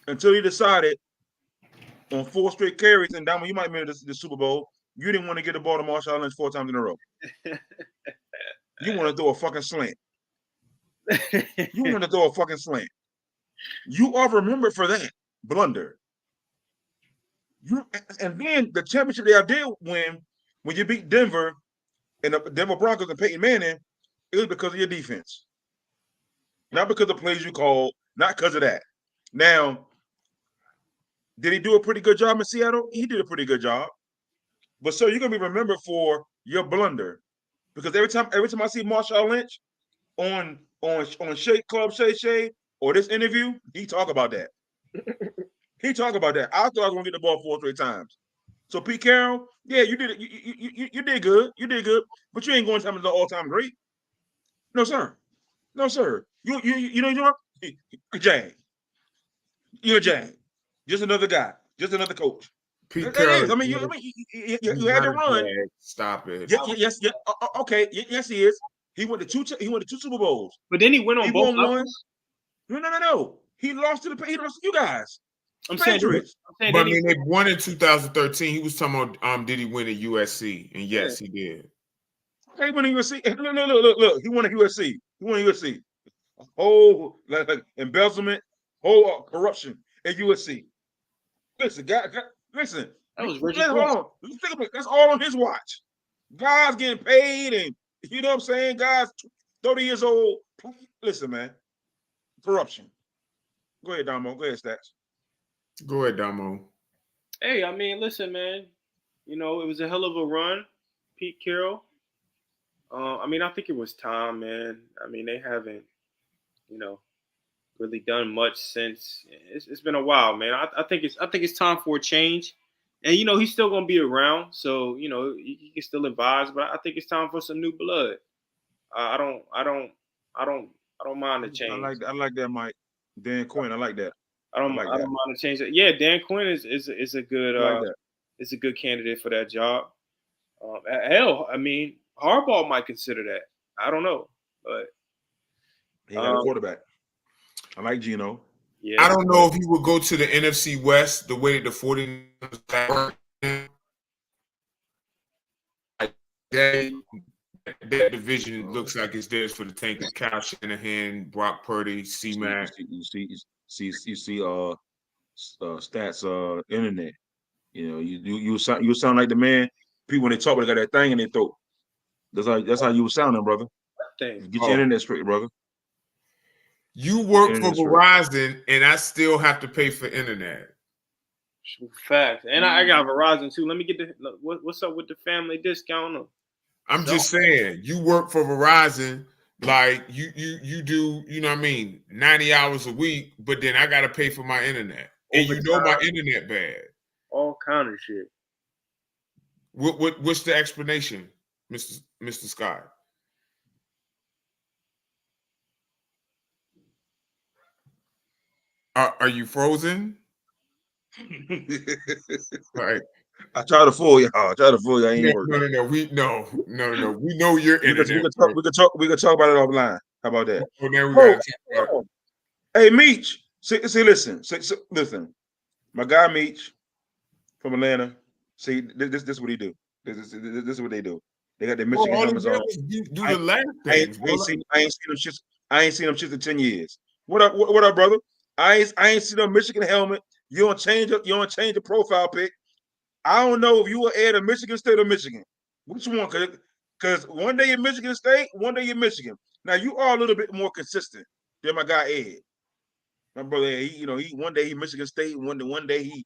until he decided on 4 straight carries. And Damo, you might remember the Super Bowl. You didn't want to get the ball to Marshawn Lynch 4 times in a row. You want to throw a fucking slant. You want to throw a fucking slant. You are remembered for that blunder. And then the championship they did win when you beat Denver and the Denver Broncos and Peyton Manning, it was because of your defense. Not because of plays you called, not because of that. Now, did he do a pretty good job in Seattle? He did a pretty good job. But so you're gonna be remembered for your blunder. Because every time I see Marshawn Lynch on Shake Club Shay or this interview, he talk about that. He talk about that. I thought I was gonna get the ball 4 straight times. So Pete Carroll, yeah, you did it. You did good. You did good, but you ain't going to have the all-time great. No sir. No sir. You know a Jag. You're a Jag. Just another guy. Just another coach. Pete Carroll. I mean, you had to run. Stop it. Yes. Okay. Yes, he is. He went to 2 Super Bowls. But then he went on both levels. No. He lost to you guys. I'm saying, but I mean, they won in 2013. He was talking about did he win at USC? And yes, he did. Okay, he won at USC. Look. He won at USC. Whole like embezzlement, whole corruption at USC. Listen, guys, listen. That was Reggie. That's all on his watch. Guys getting paid, and you know what I'm saying. Guys, 30 years old. Listen, man. Corruption. Go ahead, Damo. Go ahead, Stats. Go ahead, Damo. Hey, I mean, listen, man. You know, it was a hell of a run, Pete Carroll. I mean, I think it was time, man. I mean, they haven't, really done much since. It's been a while, man. I think it's time for a change, and he's still gonna be around, so he can still advise. But I think it's time for some new blood. I don't mind the change. I like that, Mike. Dan Quinn, I like that. I don't mind to change that. Yeah, Dan Quinn is a good is a good candidate for that job. Hell, I mean, Harbaugh might consider that. I don't know, but he got a quarterback. I like Geno. Yeah, I don't know if he would go to the NFC West the way that the 49ers that division looks like it's theirs for the tank. Kyle Shanahan, Brock Purdy, C-Mac. You see Stats internet. You sound like the man. People when they talk, they got that thing in their throat. That's how you were sounding, brother. Get your internet straight, brother. You work for Verizon, and I still have to pay for internet. Facts. And I got Verizon too. Let me get what's up with the family discount? I'm just saying, you work for Verizon, like you do, you know what I mean, 90 hours a week, but then I gotta pay for my internet. And you know my internet bad. All kind of shit. What's the explanation, Mr. Scott? Are you frozen? Right. I try to fool y'all. I ain't working. No. We know your internet. We can talk about it offline. How about that? Oh, now we got to Hey, Meech. See, listen. Listen. My guy Meech from Atlanta. See, this is what he do. This is what they do. They got their Michigan helmets on. I ain't seen them shits in 10 years. What up, brother? I ain't seen no Michigan helmet. You don't change the profile pic. I don't know if you will add a Michigan State or Michigan. Which one? Because one day you're Michigan State, one day you're Michigan. Now you are a little bit more consistent than my guy Ed. My brother, he one day he Michigan State, one day he.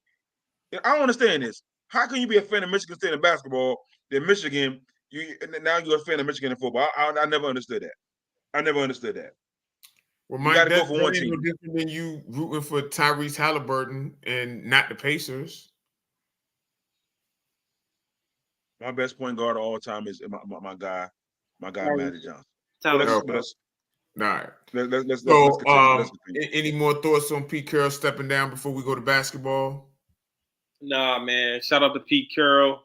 I don't understand this. How can you be a fan of Michigan State in basketball, then Michigan? Now you're a fan of Michigan in football. I never understood that. Well, Mike, that's no different than you rooting for Tyrese Halliburton and not the Pacers. My best point guard of all time is my guy Magic Johnson. All right. Let's continue. Any more thoughts on Pete Carroll stepping down before we go to basketball? Nah, man. Shout out to Pete Carroll.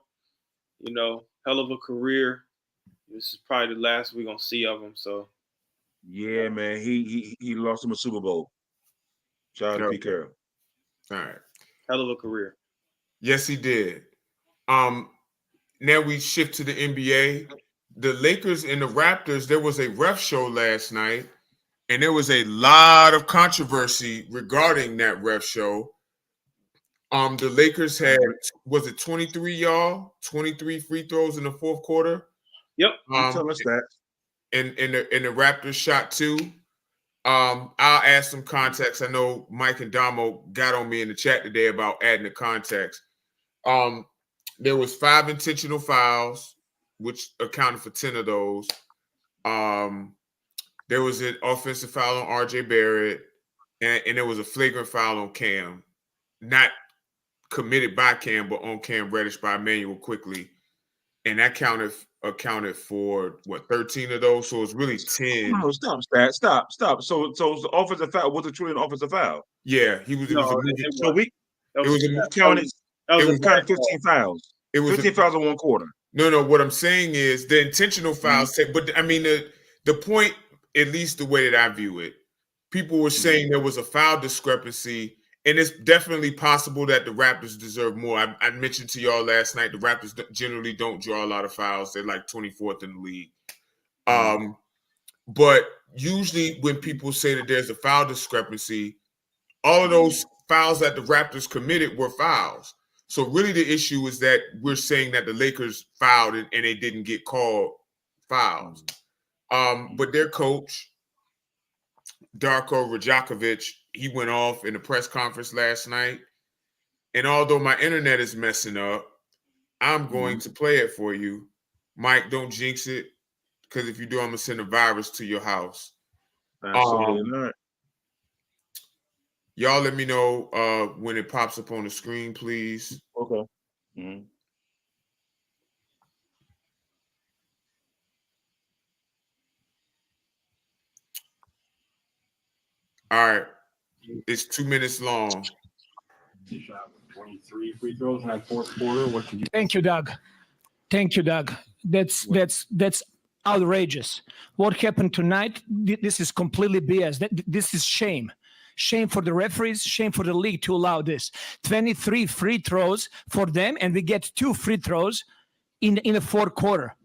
Hell of a career. This is probably the last we're gonna see of him. So. Yeah, man. He lost him a Super Bowl. Shout out to Pete Carroll. All right. Hell of a career. Yes, he did. Now we shift to the NBA. The Lakers and the Raptors, there was a ref show last night, and there was a lot of controversy regarding that ref show. The Lakers had, was it 23 free throws in the fourth quarter? Yep. Tell us that. And the Raptors shot 2. I'll add some context. I know Mike and Damo got on me in the chat today about adding the context. There was 5 intentional fouls, which accounted for 10 of those. There was an offensive foul on RJ Barrett, and there was a flagrant foul on Cam, not committed by Cam, but on Cam Reddish by Emmanuel Quickly, and that accounted for 13 of those. So it's really 10. No, stop. So the offensive foul was it truly an offensive foul? Yeah, he was. It was counted 15 fouls. It was 15 fouls in one quarter. No. What I'm saying is the intentional fouls. But I mean the point, at least the way that I view it, people were saying there was a foul discrepancy, and it's definitely possible that the Raptors deserve more. I mentioned to y'all last night the Raptors generally don't draw a lot of fouls. They're like 24th in the league. But usually when people say that there's a foul discrepancy, all of those fouls that the Raptors committed were fouls. So really the issue is that we're saying that the Lakers fouled and they didn't get called fouls. But their coach, Darko Rajakovic, he went off in a press conference last night. And although my internet is messing up, I'm going to play it for you. Mike, don't jinx it, because if you do, I'm going to send a virus to your house. Absolutely not. Y'all let me know when it pops up on the screen, please. Okay. Mm-hmm. All right. It's 2 minutes long. 23 free throws in that fourth quarter. What could you? Thank you, Doug. That's outrageous. What happened tonight? This is completely BS. This is shame. Shame for the referees, shame for the league to allow this. 23 free throws for them, and we get 2 free throws in the fourth quarter.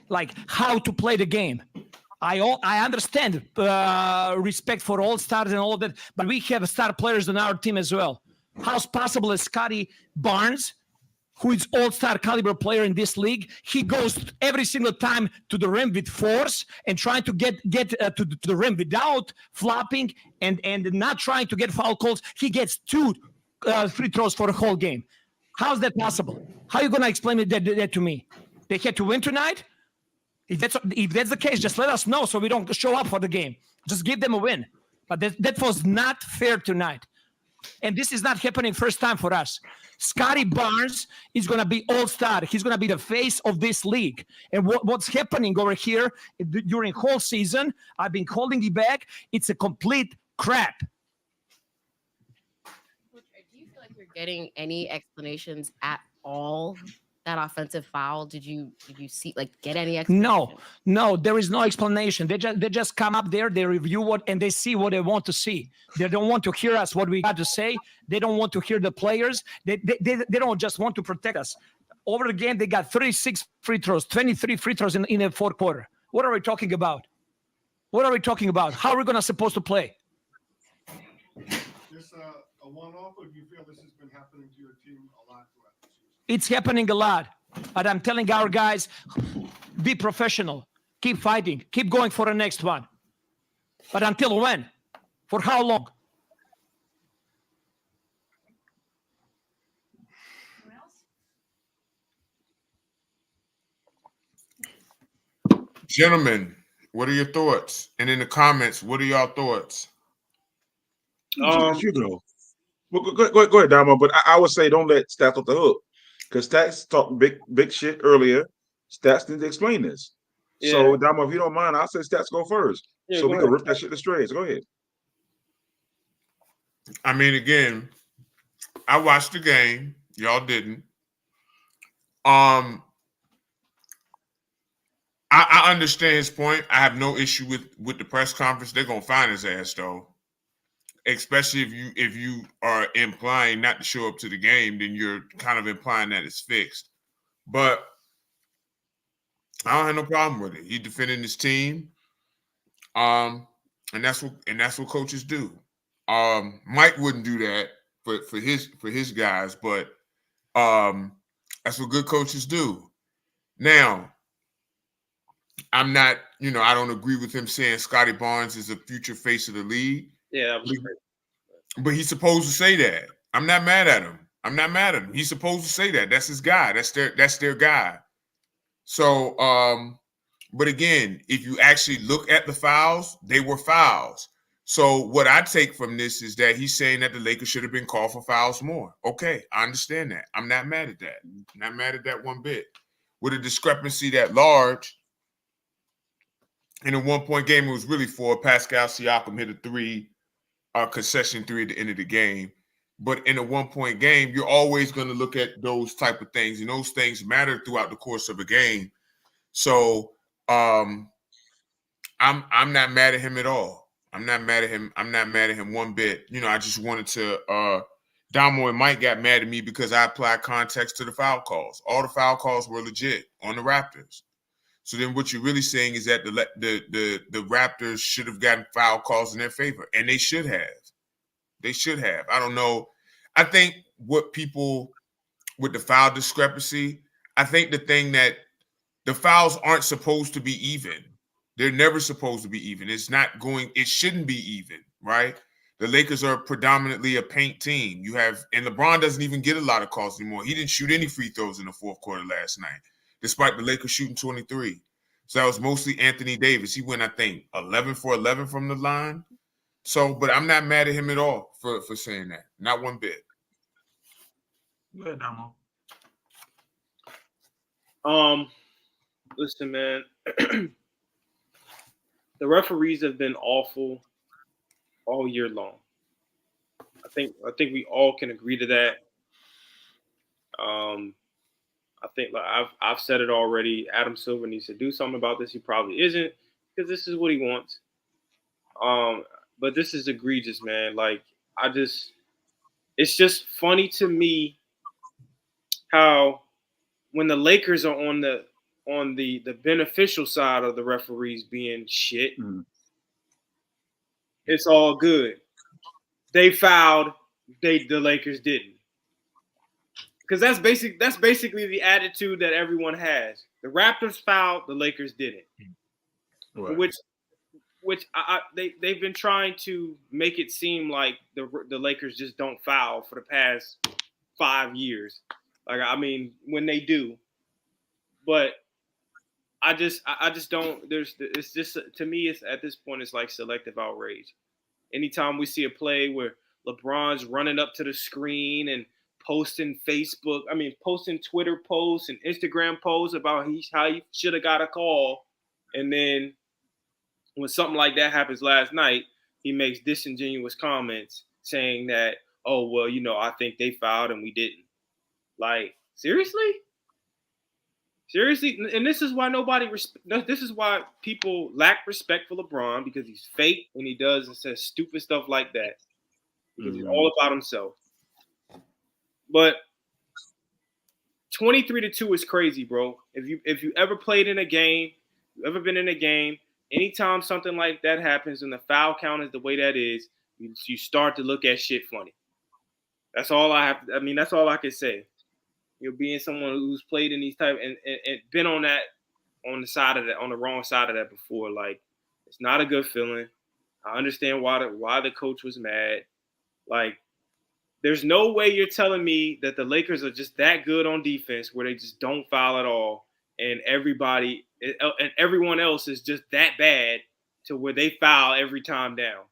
Like how to play the game. I understand respect for all stars and all that, but we have star players on our team as well. How's possible that Scotty Barnes, who is all-star caliber player in this league, he goes every single time to the rim with force and trying to get to the rim without flopping and not trying to get foul calls. He gets 2 free throws for the whole game. How's that possible? How are you going to explain that to me? They had to win tonight? If that's the case, just let us know so we don't show up for the game. Just give them a win. But that was not fair tonight. And this is not happening first time for us. Scotty Barnes is going to be all-star. He's going to be the face of this league. And what's happening over here during whole season, I've been calling it back. It's a complete crap. Do you feel like you're getting any explanations at all? That offensive foul, did you see, like, get any explanation? No, there is no explanation. They just come up there, they review and they see what they want to see. They don't want to hear us what we got to say. They don't want to hear the players. They don't just want to protect us. Over the game, they got 36 free throws, 23 free throws in the fourth quarter. What are we talking about? What are we talking about? How are we gonna supposed to play? This a one-off, or do you feel this has been happening to your team a lot throughout the season? It's happening a lot. But I'm telling our guys, be professional. Keep fighting. Keep going for the next one. But until when? For how long? Gentlemen, what are your thoughts? And in the comments, what are y'all thoughts? You go. Well, go ahead, Damo. But I would say don't let Stats off the hook, because Stats talked big shit earlier. Stats didn't explain this. Yeah. So, Damo, if you don't mind, I'll say Stats go first, Yeah, so go we ahead. can rip that shit to shreds. Go ahead. I mean, again, I watched the game. Y'all didn't. I understand his point. I have no issue with the press conference. They're gonna find his ass though. Especially if you are implying not to show up to the game, then you're kind of implying that it's fixed. But I don't have no problem with it. He defending his team. And that's what coaches do. Mike wouldn't do that for his guys, but that's what good coaches do. Now, I'm not, I don't agree with him saying Scotty Barnes is a future face of the league. Yeah, that was great. But he's supposed to say that. I'm not mad at him. He's supposed to say that. That's his guy. That's their guy. So, but again, if you actually look at the fouls, they were fouls. So what I take from this is that he's saying that the Lakers should have been called for fouls more. Okay, I understand that. I'm not mad at that. Not mad at that one bit. With a discrepancy that large, in a 1-point game, it was really for Pascal Siakam hit a three, concession three at the end of the game. But in a 1-point game, you're always going to look at those type of things, and those things matter throughout the course of a game. So I'm not mad at him at all. I'm not mad at him one bit. I just wanted to Damo and Mike got mad at me because I applied context to the foul calls. All the foul calls were legit on the Raptors. So then what you're really saying is that the Raptors should have gotten foul calls in their favor, and they should have. They should have. I don't know. I think what people with the foul discrepancy, I think the thing that the fouls aren't supposed to be even. They're never supposed to be even. It shouldn't be even, right? The Lakers are predominantly a paint team. And LeBron doesn't even get a lot of calls anymore. He didn't shoot any free throws in the fourth quarter last night, despite the Lakers shooting 23. So that was mostly Anthony Davis. He went, I think, 11 for 11 from the line. So, but I'm not mad at him at all for saying that. Not one bit. Go ahead, Damo. Listen, man. The referees have been awful all year long. I think we all can agree to that. I think, like I've said it already. Adam Silver needs to do something about this. He probably isn't, because this is what he wants. But this is egregious, man. Like, it's just funny to me how when the Lakers are on the beneficial side of the referees being shit, it's all good. They fouled, the Lakers didn't. Because that's basically the attitude that everyone has. The Raptors fouled, the Lakers didn't. Right. Which they've been trying to make it seem like the Lakers just don't foul for the past 5 years. Like, I mean, when they do, but I just don't. It's just, to me, it's at this point, it's like selective outrage. Anytime we see a play where LeBron's running up to the screen and posting Twitter posts and Instagram posts about how he should have got a call, and then when something like that happens last night, he makes disingenuous comments saying that, oh, well, I think they fouled and we didn't. Like, seriously? Seriously? And this is why this is why people lack respect for LeBron, because he's fake when he does and says stupid stuff like that. Because he's all about himself. But 23-2 is crazy, bro. If you ever played in a game, ever been in a game, anytime something like that happens and the foul count is the way that is, you start to look at shit funny. That's all I have. I mean, that's all I can say. Being someone who's played in these type and been on the wrong side of that before, like, it's not a good feeling. I understand why the coach was mad. Like, there's no way you're telling me that the Lakers are just that good on defense where they just don't foul at all, and everyone else is just that bad to where they foul every time down.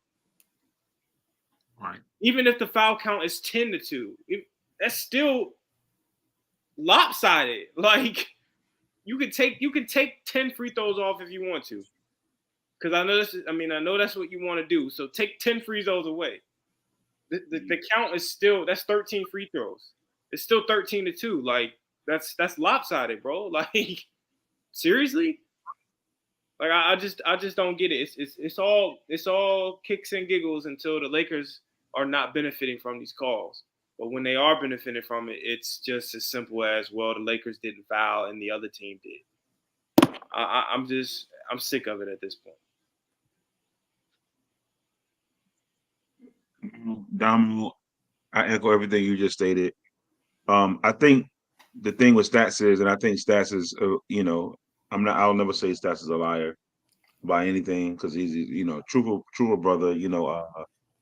Right. Even if the foul count is 10-2, that's still lopsided. Like, you can take 10 free throws off if you want to, because I know that's what you want to do. So take 10 free throws away. The count is still, that's 13 free throws. It's still 13-2. Like, that's lopsided, bro. Like, seriously? Like, I just don't get it. It's all kicks and giggles until the Lakers are not benefiting from these calls. But when they are benefiting from it, it's just as simple as, well, the Lakers didn't foul and the other team did. I'm sick of it at this point. Damo, I echo everything you just stated. I think the thing with Stats is, and I think Stats is, I'll never say Stats is a liar by anything, because he's, truthful brother,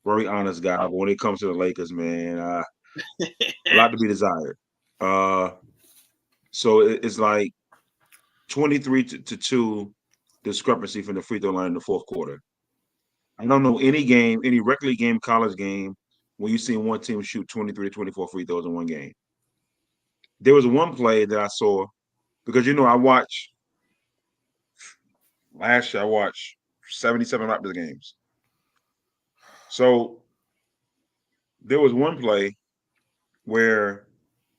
very honest guy. But when it comes to the Lakers, man, a lot to be desired. So it's like 23-2 discrepancy from the free throw line in the fourth quarter. I don't know any regular game, college game, when you see one team shoot 23 to 24 free throws in one game. There was one play that I saw, because last year I watched 77 Raptors games. So there was one play where,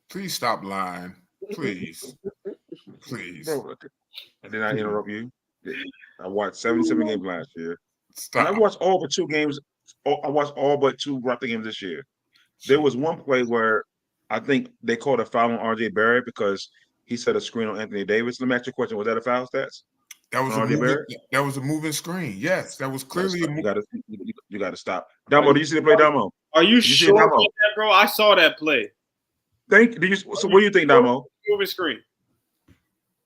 please stop lying. Please. Bro, did I interrupt you? I watched 77 games last year. Stop. And I watched all but 2 games. I watched all but 2 Raptor games this year. There was one play where I think they called a foul on RJ Barrett because he set a screen on Anthony Davis. Let me ask you a question. Was that a foul, Stats? That was a moving screen. Yes, that was clearly a moving. You got to stop. Damo, did you see the play, Damo? Are you sure about that, bro? I saw that play. So what do you think, Damo? Moving screen.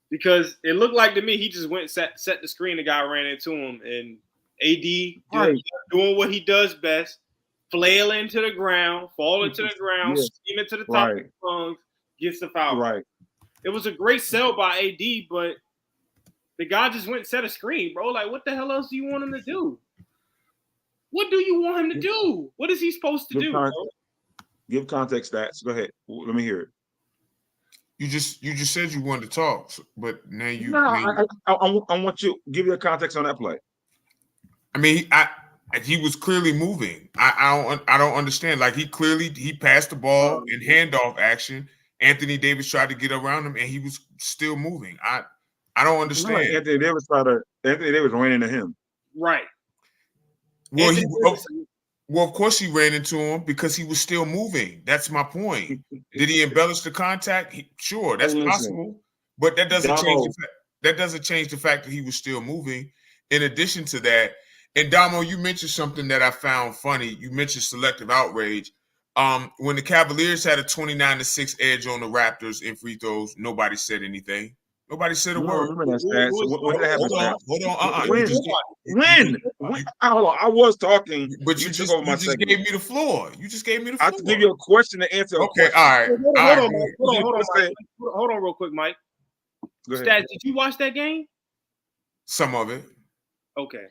Because it looked like to me he just went set the screen. The guy ran into him, and AD doing what he does best, flailing to the ground, falling to the ground, screaming to the top of his lungs, gets the foul. Right. It was a great sell by AD, but the guy just went and set a screen, bro. Like, what the hell else do you want him to do? What do you want him to do? What is he supposed to do, bro? Give context, Stats. Go ahead. Let me hear it. You just said you wanted to talk, but now you. I want you to give you a context on that play. I mean, he was clearly moving. I don't understand. Like, he passed the ball in handoff action. Anthony Davis tried to get around him, and he was still moving. I don't understand. Like Anthony Davis ran into him. Right. Well, of course he ran into him because he was still moving. That's my point. Did he embellish the contact? Sure, that's possible. But that doesn't change the fact that he was still moving. In addition to that, and Damo, you mentioned something that I found funny. You mentioned selective outrage. When the Cavaliers had a 29-6 edge on the Raptors in free throws, nobody said anything. Nobody said a I don't word. remember that stat. So when did that happen? Hold on, hold on. When? When? Hold on. I was talking, But you you took just over my you just segment. gave me the floor. You just gave me the I floor. have to give you a question to answer a Okay, question. all right. Hold All on, right. Mike. Hold on real quick, Mike. Go ahead. Stats, did you watch that game? Some of it. Okay.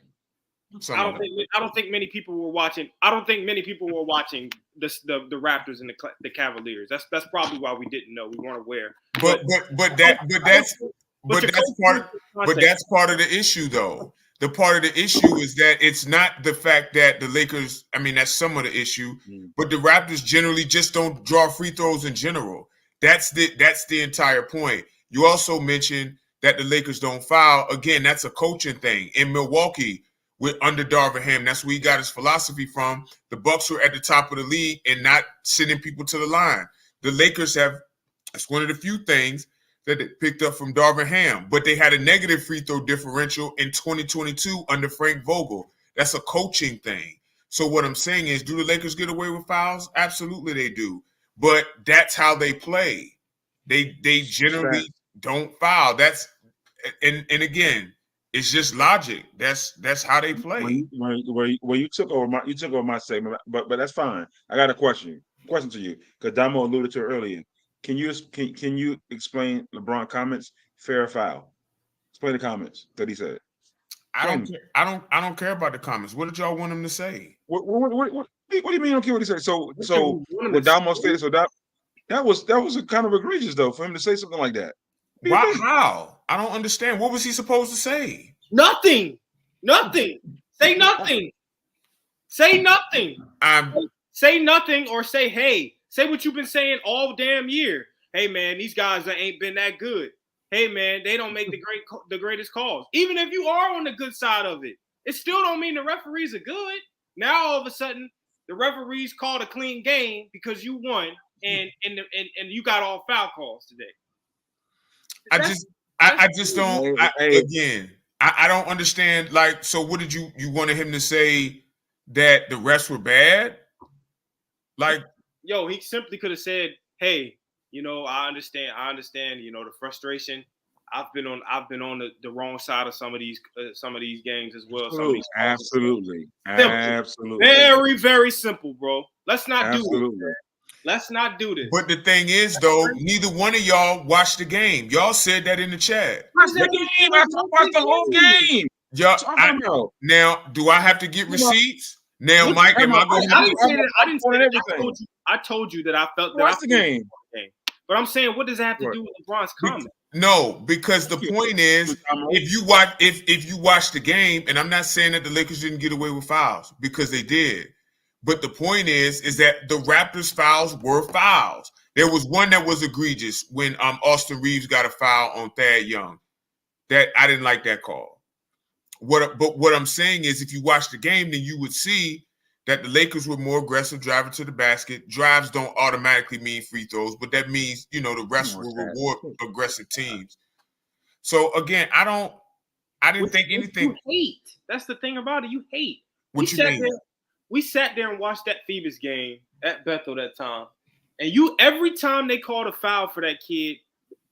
Some I of it. don't think many people were watching. I don't think many people were watching the Raptors and the Cavaliers. That's probably why we didn't know. We weren't aware. But that's part of the issue, though. The part of the issue is that it's not the fact that the Lakers. I mean, that's some of the issue. But the Raptors generally just don't draw free throws in general. That's the entire point. You also mentioned that the Lakers don't foul. Again, that's a coaching thing. In Milwaukee, with under Darvin Ham, that's where he got his philosophy from. The Bucks were at the top of the league and not sending people to the line. The Lakers have. That's one of the few things that they picked up from Darvin Ham, but they had a negative free throw differential in 2022 under Frank Vogel. That's a coaching thing. So what I'm saying is, do the Lakers get away with fouls? Absolutely they do. But that's how they play. They generally don't foul. That's and again, it's just logic. That's how they play. Where you took over my segment, but that's fine. I got a question to you, because Damo alluded to it earlier. Can you explain LeBron comments? Fair or foul? Explain the comments that he said. I don't care about the comments. What did y'all want him to say? What do you mean you don't care what he said? So what Damo stated, so that was a kind of egregious though for him to say something like that. Why? How? I don't understand. What was he supposed to say? Nothing. Say nothing. Say nothing. Say nothing or say hey. Say what you've been saying all damn year. Hey man, these guys ain't been that good. Hey man, they don't make the greatest calls. Even if you are on the good side of it, it still don't mean the referees are good. Now all of a sudden, the referees called a clean game because you won, and you got all foul calls today. I just don't. I don't understand. Like, so what did you wanted him to say that the refs were bad? Like. Yo, he simply could have said, "Hey, I understand, the frustration. I've been on the wrong side of some of these games as well." Absolutely. Very, very simple, bro. Let's not do this. Let's not do this. But the thing is, though, neither one of y'all watched the game. Y'all said that in the chat. Watch the game. I watched the whole game. Y'all, now, do I have to get receipts? Now, Mike, am I going to have to? I didn't say that. I told you that I felt that. Watch the game. But I'm saying, what does that have to do with LeBron's comment? No, because the point is, if you watch the game, and I'm not saying that the Lakers didn't get away with fouls, because they did. But the point is that the Raptors fouls were fouls. There was one that was egregious when Austin Reeves got a foul on Thad Young. That I didn't like that call. But what I'm saying is, if you watch the game, then you would see that the Lakers were more aggressive driving to the basket. Drives don't automatically mean free throws, but that means, the refs will reward aggressive teams. So again, I didn't think anything. You hate. That's the thing about it. You hate. What you mean? We sat there and watched that Phoebus game at Bethel that time, and every time they called a foul for that kid,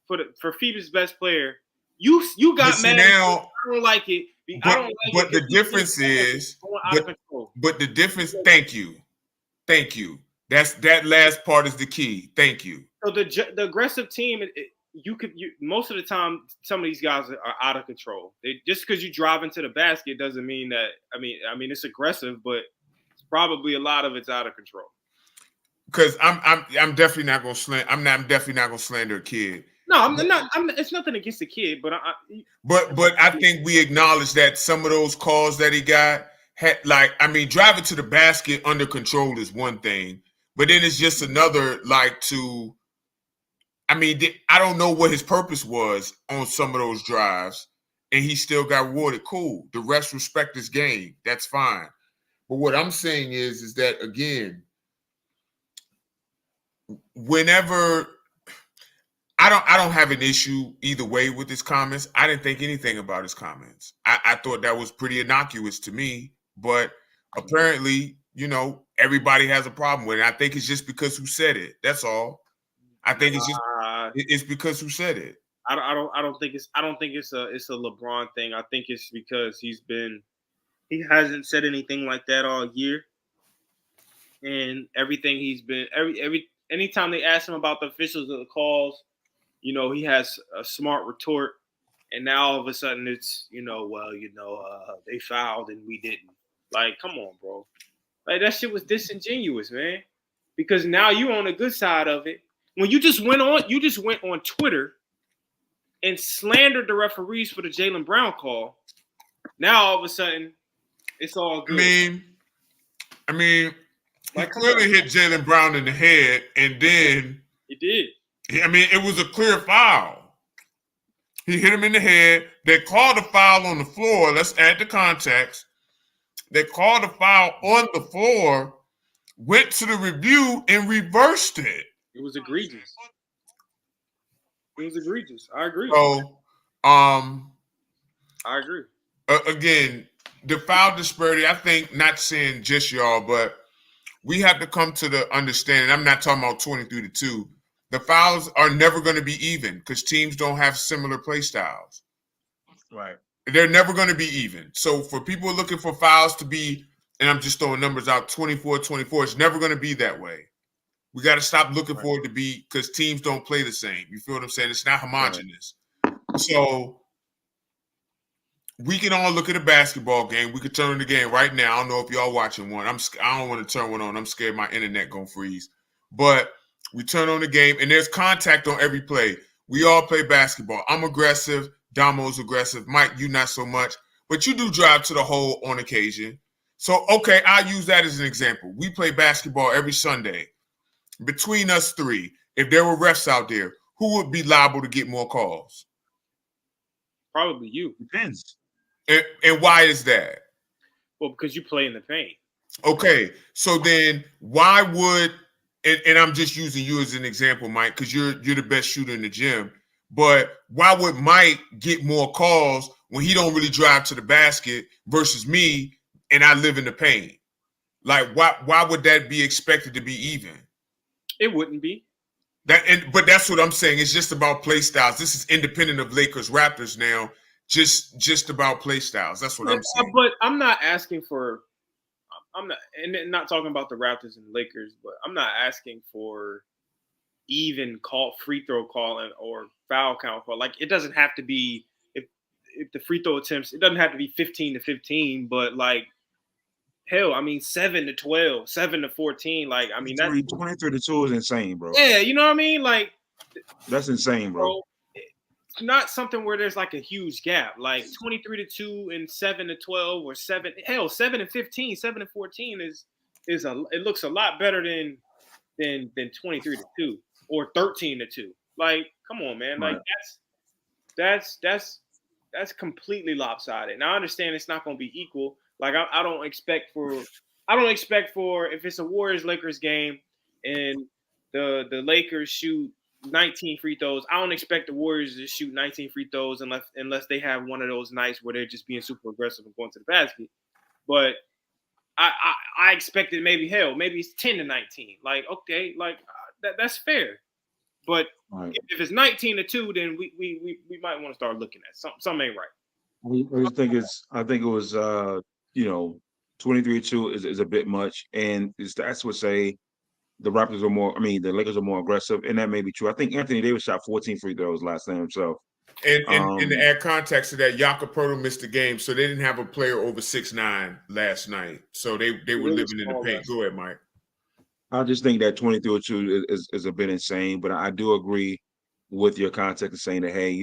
for Phoebus' best player, you got mad. Now, I don't like it. But the difference is, but the difference. Thank you. That last part is the key. Thank you. So the aggressive team, most of the time, some of these guys are out of control. Just because you drive into the basket doesn't mean that. I mean, it's aggressive, but it's probably a lot of it's out of control. Because I'm definitely not gonna slander. I'm definitely not gonna slander a kid. No, I'm not. It's nothing against the kid, but I think we acknowledge that some of those calls that he got had, driving to the basket under control is one thing, but then it's just another. I don't know what his purpose was on some of those drives, and he still got rewarded. Cool. The refs respect his game. That's fine. But what I'm saying is that, again, whenever. I don't have an issue either way with his comments. I didn't think anything about his comments. I thought that was pretty innocuous to me, but apparently, everybody has a problem with it. I think it's just because who said it. That's all. I think it's because who said it. I don't think it's a LeBron thing. I think it's because he hasn't said anything like that all year, and everything he's been anytime they ask him about the officials of the calls, he has a smart retort, and now all of a sudden it's they fouled and we didn't. Like, come on, bro. Like, that shit was disingenuous, man. Because now you're on the good side of it. When you just went on Twitter and slandered the referees for the Jaylen Brown call. Now all of a sudden, it's all good. I mean, he clearly hit Jaylen Brown in the head, and then he did. I mean, it was a clear foul. He hit him in the head. They called a foul on the floor. Let's add the context. They called a foul on the floor, went to the review, and reversed it. It was egregious. I agree. So, I agree. Again, the foul disparity, I think, not saying just y'all, but we have to come to the understanding. I'm not talking about 23-2. The fouls are never going to be even because teams don't have similar play styles. Right. They're never going to be even. So for people looking for fouls to be, and I'm just throwing numbers out, 24-24, it's never going to be that way. We got to stop looking for it to be because teams don't play the same. You feel what I'm saying? It's not homogenous. Right. So we can all look at a basketball game. We could turn the game right now. I don't know if y'all watching one. I don't want to turn one on. I'm scared my internet gonna freeze. But we turn on the game, and there's contact on every play. We all play basketball. I'm aggressive. Damo's aggressive. Mike, you not so much. But you do drive to the hole on occasion. So, okay, I'll use that as an example. We play basketball every Sunday. Between us three, if there were refs out there, who would be liable to get more calls? Probably you. Depends. And why is that? Well, because you play in the paint. Okay, so then why would and I'm just using you as an example, Mike, because you're the best shooter in the gym. But why would Mike get more calls when he don't really drive to the basket versus me and I live in the paint? Like, why would that be expected to be even? It wouldn't be. But that's what I'm saying. It's just about play styles. This is independent of Lakers Raptors now. Just about play styles. That's what I'm saying. But I'm not asking for. I'm not, and not talking about the Raptors and Lakers, but I'm not asking for even free throw calling or foul count call. Like, it doesn't have to be if the free throw attempts. It doesn't have to be 15-15, but like, hell, I mean 7-12, 7-14. Like, I mean, that's 23-2 is insane, bro. Yeah, you know what I mean. Like, that's insane, bro. It's not something where there's like a huge gap. Like 23-2 and 7-12 or 7-15, 7-14 it looks a lot better than 23-2 or 13-2. Like, come on, man. Like, that's completely lopsided. Now I understand it's not going to be equal. Like, I don't expect for if it's a Warriors-Lakers game and the Lakers shoot 19 free throws, I don't expect the Warriors to shoot 19 free throws unless they have one of those nights where they're just being super aggressive and going to the basket. But I expected maybe it's 10-19. Like, okay, like that's fair. But if it's 19-2, then we might want to start looking at something ain't right. I think it was 23-2 is a bit much, and the stats would say the Raptors are more. I mean, the Lakers are more aggressive, and that may be true. I think Anthony Davis shot 14 free throws last night himself. And to add context to that, Jakob Poeltl missed the game, so they didn't have a player over 6'9" last night. So they were living in the paint. Go ahead, Mike. I just think that 23-2 is a bit insane, but I do agree with your context of saying that, hey,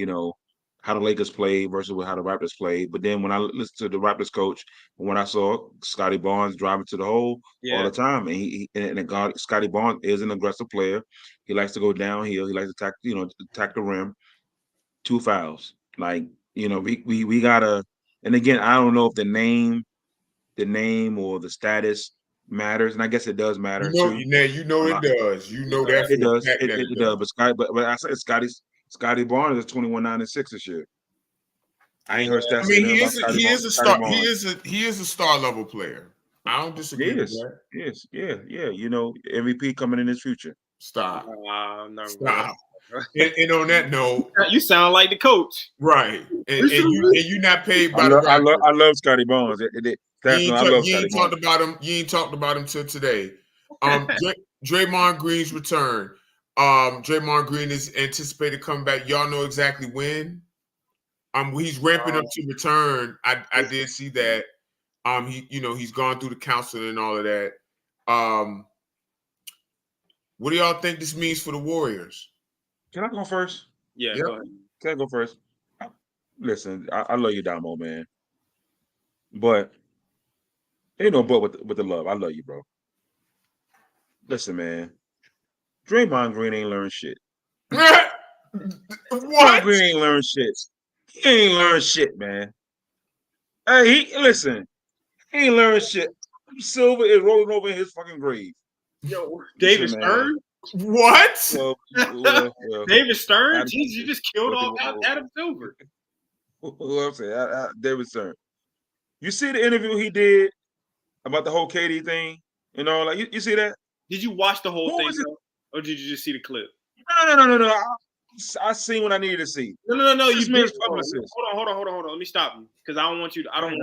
how the Lakers played versus how the Raptors played. But then when I listened to the Raptors coach, when I saw Scotty Barnes driving to the hole all the time, and Scotty Barnes is an aggressive player. He likes to go downhill. He likes to attack the rim. 2 fouls. Like, we gotta. And again, I don't know if the name or the status matters, and I guess it does matter too. It does. You know that it does. It does. But I said Scotty Barnes is 21-9-6 this year. I ain't heard stats. I mean, he is a star. He is a star level player. I don't disagree with that. Yes, yeah. MVP coming in his future. Stop. No, Stop. And on that note, You sound like the coach. right, and you not paid by the I Raptors. love Scotty Barnes. That's no, I love You Scotty ain't Barnes. talked about him. You ain't talked about him till today. Draymond Green's return. Draymond Green is anticipated coming back. Y'all know exactly when. He's ramping up to return. I did see that. He's gone through the counseling and all of that. What do y'all think this means for the Warriors? Can I go first? Yeah, Yep. go ahead. Can I go first? Listen, I love you, Damo, man. But ain't no but with the love. I love you, bro. Listen, man. Draymond Green ain't learned shit. Draymond Green ain't learned shit. He ain't learned shit, man. Hey, listen. He ain't learned shit. Silver is rolling over in his fucking grave. Yo, David Listen, Stern? What? Well, David Stern? Adam- Jeez, you just killed off Adam Silver. who I'm saying? David Stern. You see the interview he did about the whole KD thing? Like you see that? Did you watch the whole Who thing, was it? though? Or did you just see the clip? No. I seen what I needed to see. No. This You man's did. publicist. Hold on. Let me stop you because I don't want you. I don't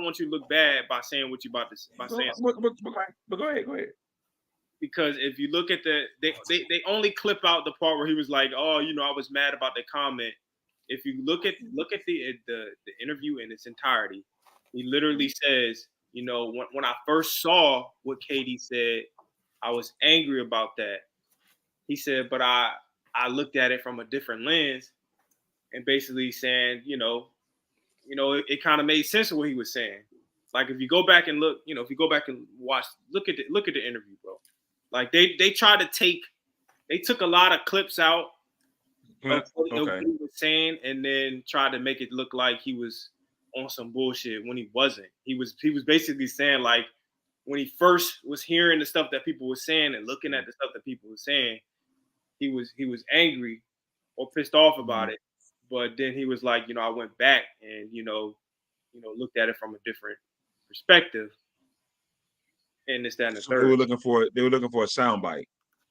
want you to look bad by saying what you about to by saying. But go ahead. Because if you look at they only clip out the part where he was like, oh, I was mad about the comment. If you look at the interview in its entirety, he literally says, when I first saw what KD said, I was angry about that. He said, but I looked at it from a different lens, and basically saying, it kind of made sense of what he was saying. Like if you go back and look, if you go back and watch, look at the interview, bro. Like they took a lot of clips out of what he was saying, and then tried to make it look like he was on some bullshit when he wasn't. He was basically saying, like, when he first was hearing the stuff that people were saying and looking at the stuff that people were saying, he was angry or pissed off about it. But then he was like, I went back and looked at it from a different perspective. And this, that, and the third. They were looking for a soundbite.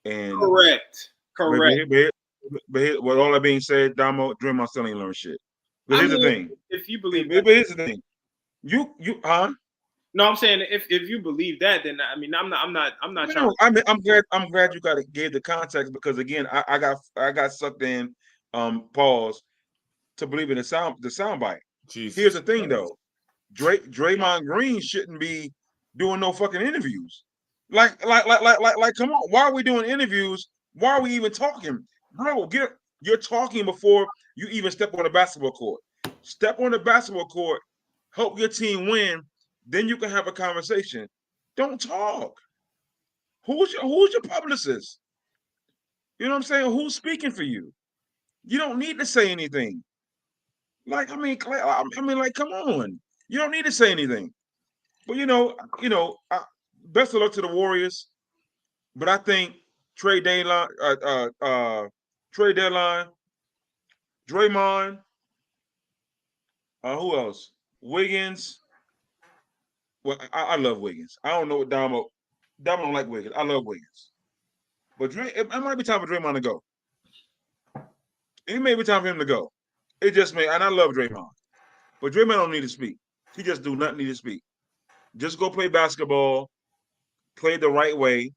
And correct. But with all that being said, Draymond still ain't learned shit. But here's the thing. If you believe but here's the thing. No, I'm saying if you believe that, then I'm not trying. I'm glad you gave the context, because again, I got sucked in pause to believe in the soundbite. Here's the thing though. Draymond Green shouldn't be doing no fucking interviews. Like, come on. Why are we doing interviews? Why are we even talking? Bro, you're talking before you even step on the basketball court. Step on the basketball court, help your team win, then you can have a conversation. Don't talk. Who's your publicist? You know what I'm saying? Who's speaking for you? You don't need to say anything. Like, come on. You don't need to say anything. But best of luck to the Warriors. But I think trade deadline, Draymond, who else? Wiggins. Well, I love Wiggins. I don't know what Damo don't like Wiggins. I love Wiggins. But it might be time for Draymond to go. It may be time for him to go. It just may, and I love Draymond. But Draymond don't need to speak. He just do not need to speak. Just go play basketball, play the right way.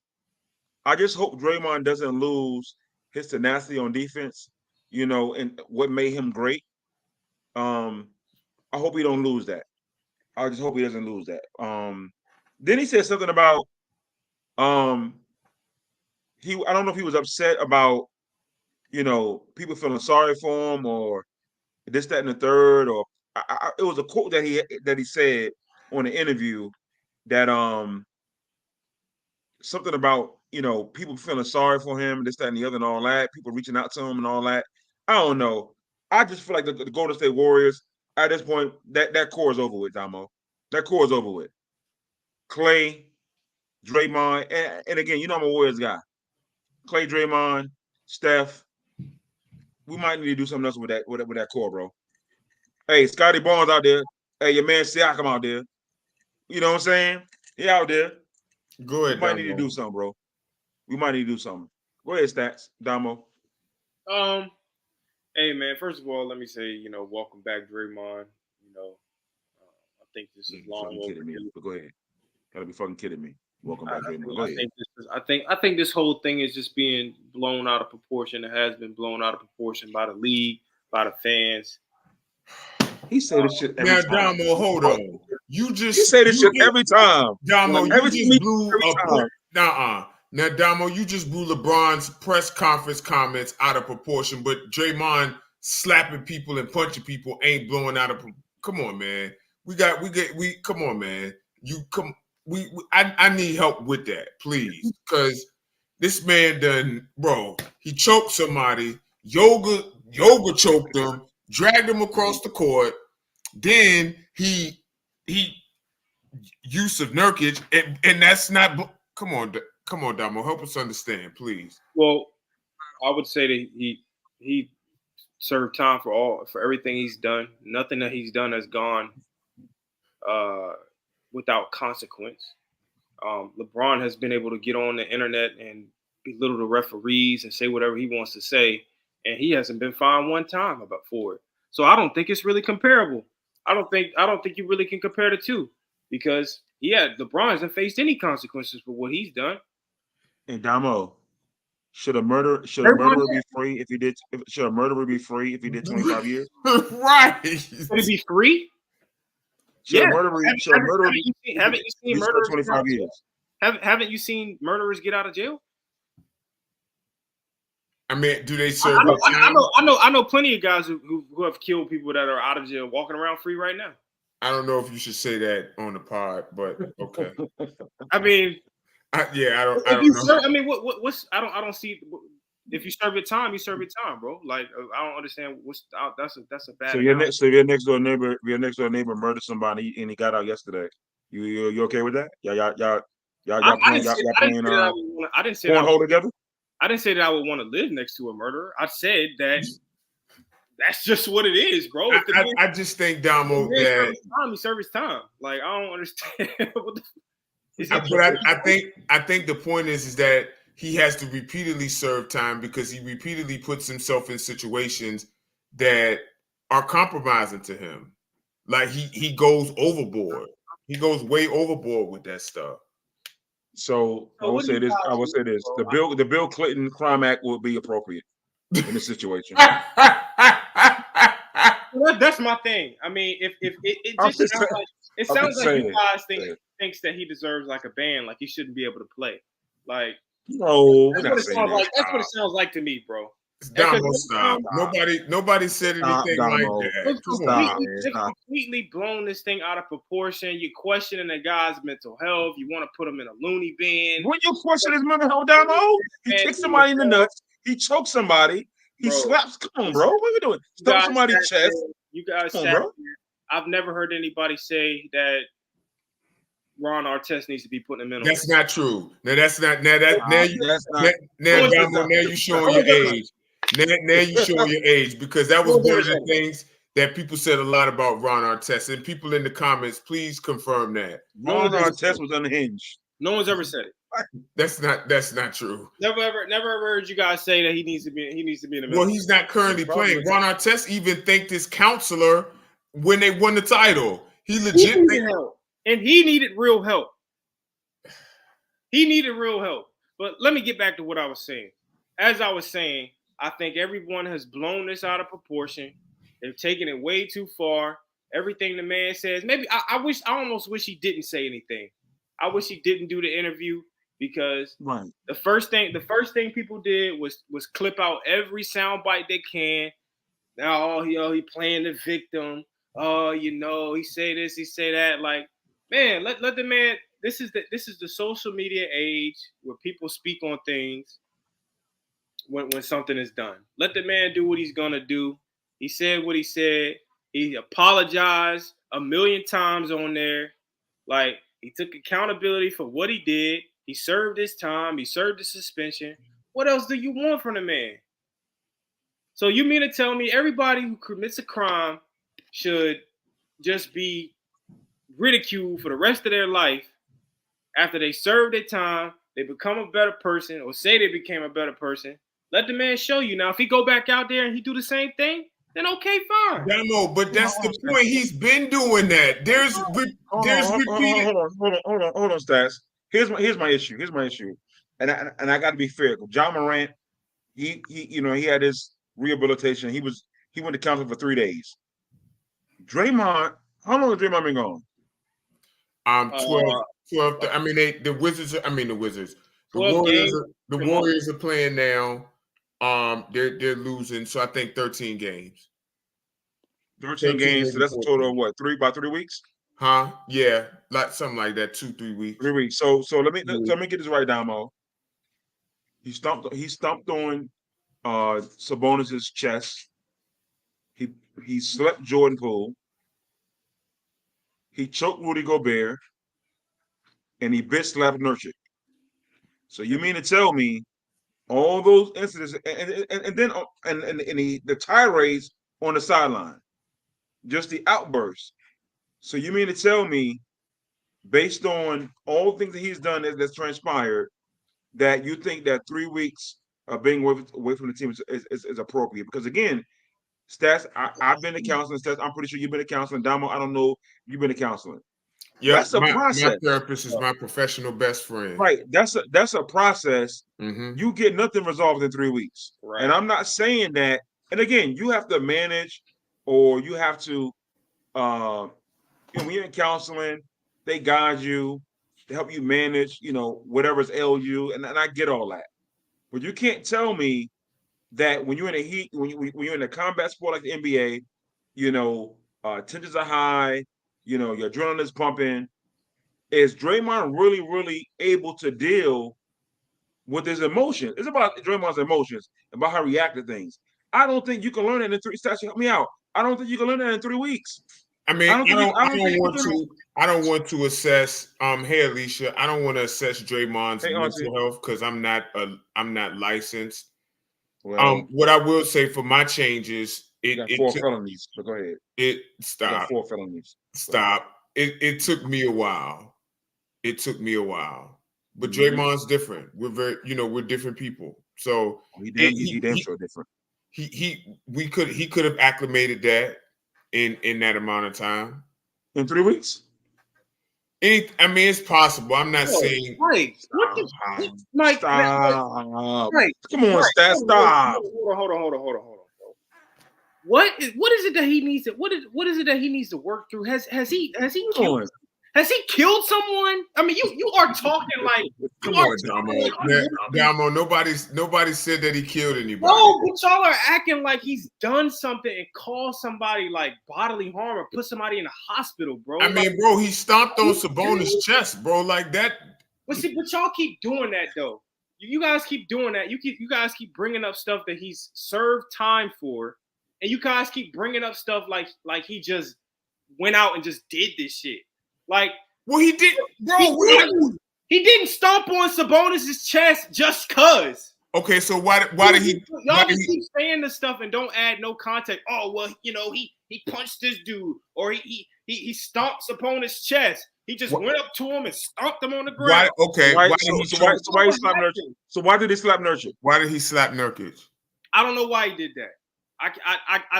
I just hope Draymond doesn't lose his tenacity on defense, and what made him great. I hope he don't lose that. I just hope he doesn't lose that. Then he said something about I don't know if he was upset about people feeling sorry for him or this, that, and the third, or it was a quote that he said on the interview that something about people feeling sorry for him, this, that, and the other, and all that, people reaching out to him and all that. I don't know. I just feel like the Golden State Warriors at this point, that core is over with, Damo. That core is over with. Clay, Draymond, and again, I'm a Warriors guy. Clay, Draymond, Steph. We might need to do something else with that core, bro. Hey, Scotty Barnes out there. Hey, your man Siakam out there. You know what I'm saying? He out there. Go ahead. We might need to do something, bro. We might need to do something. Go ahead, Stats, Damo. Hey man, first of all, let me say, welcome back, Draymond. I think this You is long fucking kidding me. overdue. But go ahead. Gotta be fucking kidding me. Welcome I, back, I Draymond. think, Go I ahead. think this is, I think this whole thing is just being blown out of proportion. It has been blown out of proportion by the league, by the fans. He say this shit every Now, time. Damo, hold on. You He just say this you shit every time. Damo, you Every just time. blew Every a time. Nuh-uh. Now, Damo, you just blew LeBron's press conference comments out of proportion, but Draymond slapping people and punching people ain't blowing out of. Come on, man. Come on, man. I need help with that, please, because this man done, bro. He choked somebody. Yoga choked him, dragged him across the court. Then he Yusuf Nurkic, and that's not. Come on, Damo, help us understand, please. Well, I would say that he served time for everything he's done. Nothing that he's done has gone without consequence. LeBron has been able to get on the internet and belittle the referees and say whatever he wants to say, and he hasn't been fined one time for it. So I don't think it's really comparable. I don't think you really can compare the two because LeBron hasn't faced any consequences for what he's done. And Damo, should a murderer be free if he did? Should a murderer be free if he did 25 years? Right? Should he be free? Should a murderer be haven't you seen murderers 25 years? Haven't you seen murderers get out of jail? I mean, do they serve? I know plenty of guys who have killed people that are out of jail walking around free right now. I don't know if you should say that on the pod, but okay. I mean, I don't know. I mean, what's I don't see. If you serve your time, you serve your time, bro. Like I don't understand that's a bad. So your next door neighbor murdered somebody and he got out yesterday. You okay with that? Y'all playing cornhole together? I didn't say that I would want to live next to a murderer. I said that that's just what it is, bro. I just think Damo that he serve his time. Like I don't understand. But I think the point is that he has to repeatedly serve time because he repeatedly puts himself in situations that are compromising to him. Like he goes overboard. He goes way overboard with that stuff. So I will say this. The Bill Clinton Crime Act will be appropriate in this situation. That's my thing. I mean, if it sounds like you guys thinks that he deserves like a ban, like he shouldn't be able to play. Like no, that's what it sounds like. That's what it sounds like to me, bro. Damo, stop. Nobody said anything like that. It's completely blown this thing out of proportion. You're questioning a guy's mental health. You want to put him in a loony bin. When you question his mental health, Damo, he kicks somebody in the nuts. He chokes somebody. He slaps. Come on, bro. What are we doing? Stomp somebody's chest. You guys sat here. I've never heard anybody say that Ron Artest needs to be put in a mental. That's not true. Now that's not. Now Damo, now you showing your age. Now you showing your age because that was one of the things that people said a lot about Ron Artest. And people in the comments, please confirm that. Ron Artest was unhinged. No one's ever said it. That's not true. Never ever heard you guys say that he needs to be in the middle. Well, he's not currently playing. Ron Artest even thanked his counselor when they won the title. He legit needed help. And he needed real help. But let me get back to what I was saying. As I was saying, I think everyone has blown this out of proportion. They've taken it way too far. Everything the man says, maybe I almost wish he didn't say anything. I wish he didn't do the interview because the first thing people did was clip out every soundbite they can. Now, he playing the victim. Oh, he say this, he say that. Like, man, let the man. This is the social media age where people speak on things when something is done. Let the man do what he's gonna do. He said what he said. He apologized a million times on there. Like, he took accountability for what he did. He served his time. He served the suspension. What else do you want from the man? So you mean to tell me everybody who commits a crime should just be ridiculed for the rest of their life after they serve their time, they become a better person or say they became a better person? Let the man show you. Now, if he go back out there and he do the same thing, then okay, fine. Damo, but that's the point. He's been doing that. There's repeated. Hold on, Stats. Here's my issue. And I got to be fair. John Morant, he had his rehabilitation. He went to counseling for 3 days. Draymond, how long has Draymond been gone? 12. I mean, the Wizards. The Warriors are playing now. They're losing, so I think 13 games. 13 games. So that's a total of what? About 3 weeks? Huh? Yeah, like something like that. 2-3 weeks. 3 weeks. So let me get this right, Damo. He stomped on Sabonis's chest. He slept Jordan Poole. He choked Rudy Gobert, and he bitch slapped Nurkic. So you mean to tell me all those incidents, and then the tirades on the sideline, just the outbursts. So you mean to tell me, based on all the things that he's done that's transpired, that you think that 3 weeks of being away from the team is appropriate? Because again, Stats, I've been to counseling. Stats, I'm pretty sure you've been to counseling. Damo, I don't know, you've been to counseling. Yeah, that's a process. My therapist is my professional best friend. Right. That's a process. Mm-hmm. You get nothing resolved in 3 weeks. Right. And I'm not saying that. And again, you have to manage, or you have to, when you're in counseling, they guide you to help you manage, whatever's ailed you. And I get all that. But you can't tell me that when you're in a heat, when you're in a combat sport like the NBA, tensions are high, your adrenaline is pumping. Is Draymond really, really able to deal with his emotions? It's about Draymond's emotions, about how he react to things. I don't think you can learn that in 3. Stats, help me out. I don't think you can learn that in 3 weeks. I mean, I don't want to assess. Hey, Alicia, I don't want to assess Draymond's mental health because I'm not licensed. Well, what I will say for my changes, it got 4 felonies. But go ahead. Stop. 4 felonies. Stop. It took me a while. But Draymond's different. We're we're different people. So he damn sure different. He could have acclimated that in that amount of time. In 3 weeks? It's possible. I'm not saying. Right. Mike, stop. Right. Come on, Stats. Stop. Hold on. What is it that he needs to? What is it that he needs to work through? Has he killed? Has he killed someone? I mean, you are talking like. Come on, Damo. Nobody said that he killed anybody. No, but y'all are acting like he's done something and caused somebody like bodily harm or put somebody in a hospital, bro. I mean, bro, he stomped on Sabonis' chest, bro, like that. But y'all keep doing that though. You guys keep doing that. You guys keep bringing up stuff that he's served time for, and you guys keep bringing up stuff like he just went out and just did this shit. Like, well, he did, bro. He didn't stomp on Sabonis' chest just cuz. Okay, so why did he? Y'all just keep saying this stuff and don't add no context. Oh well, he punched this dude, or he stomped Sabonis' chest. He just went up to him and stomped him on the ground. Why did he slap Nurkic? So why did he slap Nurkic? Why did he slap Nurkic? I don't know why he did that. I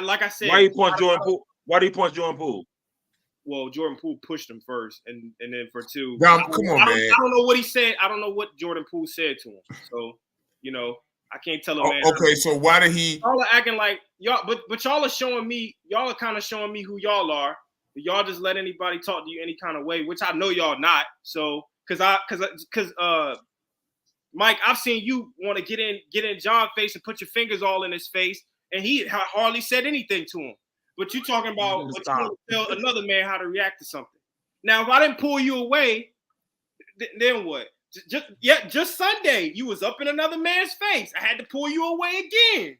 like I said. Why he punched Jordan Poole? Why did he punch Jordan Poole? Well, Jordan Poole pushed him first, and then for 2. Come on, man. I don't know what he said. I don't know what Jordan Poole said to him. So, I can't tell him. Okay, so why did he? Y'all are acting like y'all, but y'all are showing me. Y'all are kind of showing me who y'all are. But y'all just let anybody talk to you any kind of way, which I know y'all not. So, because Mike, I've seen you want to get in John's face and put your fingers all in his face, and he hardly said anything to him. But you talking about what you want to tell another man how to react to something. Now, if I didn't pull you away, then what? Just Sunday, you was up in another man's face. I had to pull you away again.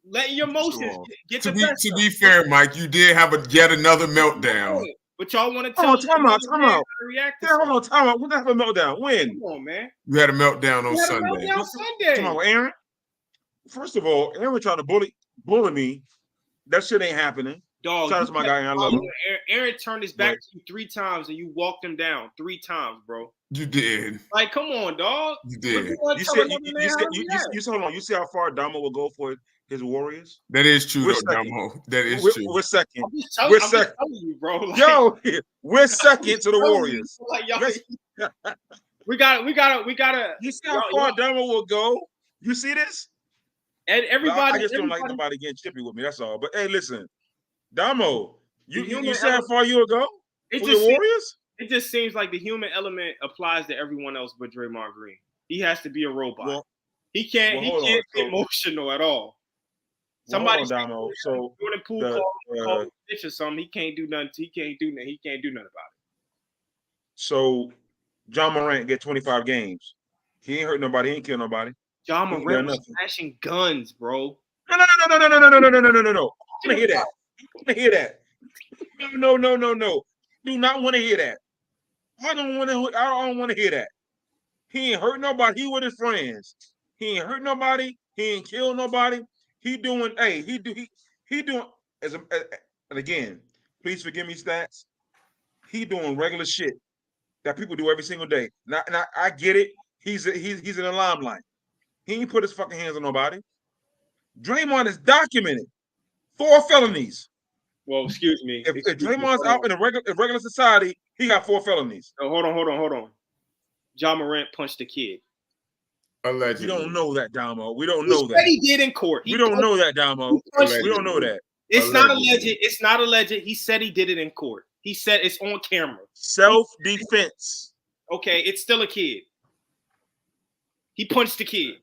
Letting your emotions get the best. To be fair, Mike, you did have yet another meltdown. But y'all want to tell me time out. how to react to hold on, time out. When did I have a meltdown? When? Come on, man. You had a meltdown on Sunday. Come on, Aaron. First of all, Aaron tried to bully me. That shit ain't happening. Dog, Shout out to my guy, and I love him. Aaron turned his back Right. to you 3 times and you walked him down 3 times, bro. You did. Like, come on, dog. You did. You said hold on. You see how far Damo will go for his Warriors? That is true, We're though, second. Damo. That is We're, true. we're second. I'm just telling, We're I'm just second. telling you, bro. Like, Yo, we're second to the telling you, Warriors. like, y'all, We're- we gotta. You see how far Damo will go? You see this? And But everybody, I just don't like everybody- nobody getting chippy with me. That's all. But hey, listen, Damo, The you human see how far you will go it for just your seems, Warriors? it just seems like the human element applies to everyone else but Draymond Green. He has to be a robot. Well, he can't. well, He hold can't on. be So- emotional at all. Well, Somebody hold on, Damo. So Jordan Poole the, called him a bitch or something. He can't do nothing. He can't do nothing. He can't do nothing about so John Morant get 25 games. He ain't hurt nobody. He ain't kill nobody. it. John He ain't Morant done was nothing. smashing guns, bro. No. I want to hear that. I want to hear that. No. Do not want to hear that. I don't want to hear that. He ain't hurt nobody. He with his friends. He ain't hurt nobody. He ain't killed nobody. He doing. Hey, he doing. And again, please forgive me, stats. He doing regular shit that people do every single day. Now I get it. He's in the limelight. He ain't put his fucking hands on nobody. Draymond is documented 4 felonies. Well, excuse me. If Excuse me. Draymond's Hold out on. in a regular society, he got 4 felonies. Oh, hold on. John Morant punched a kid. Allegedly. We don't know that, Damo. We don't He know said that. he did in court. We don't know that, Damo. punched We don't know that. It's not Allegedly. alleged. It's not alleged. He said he did it in court. He said it's on camera. Self-defense. Okay, it's still a kid. He punched the kid.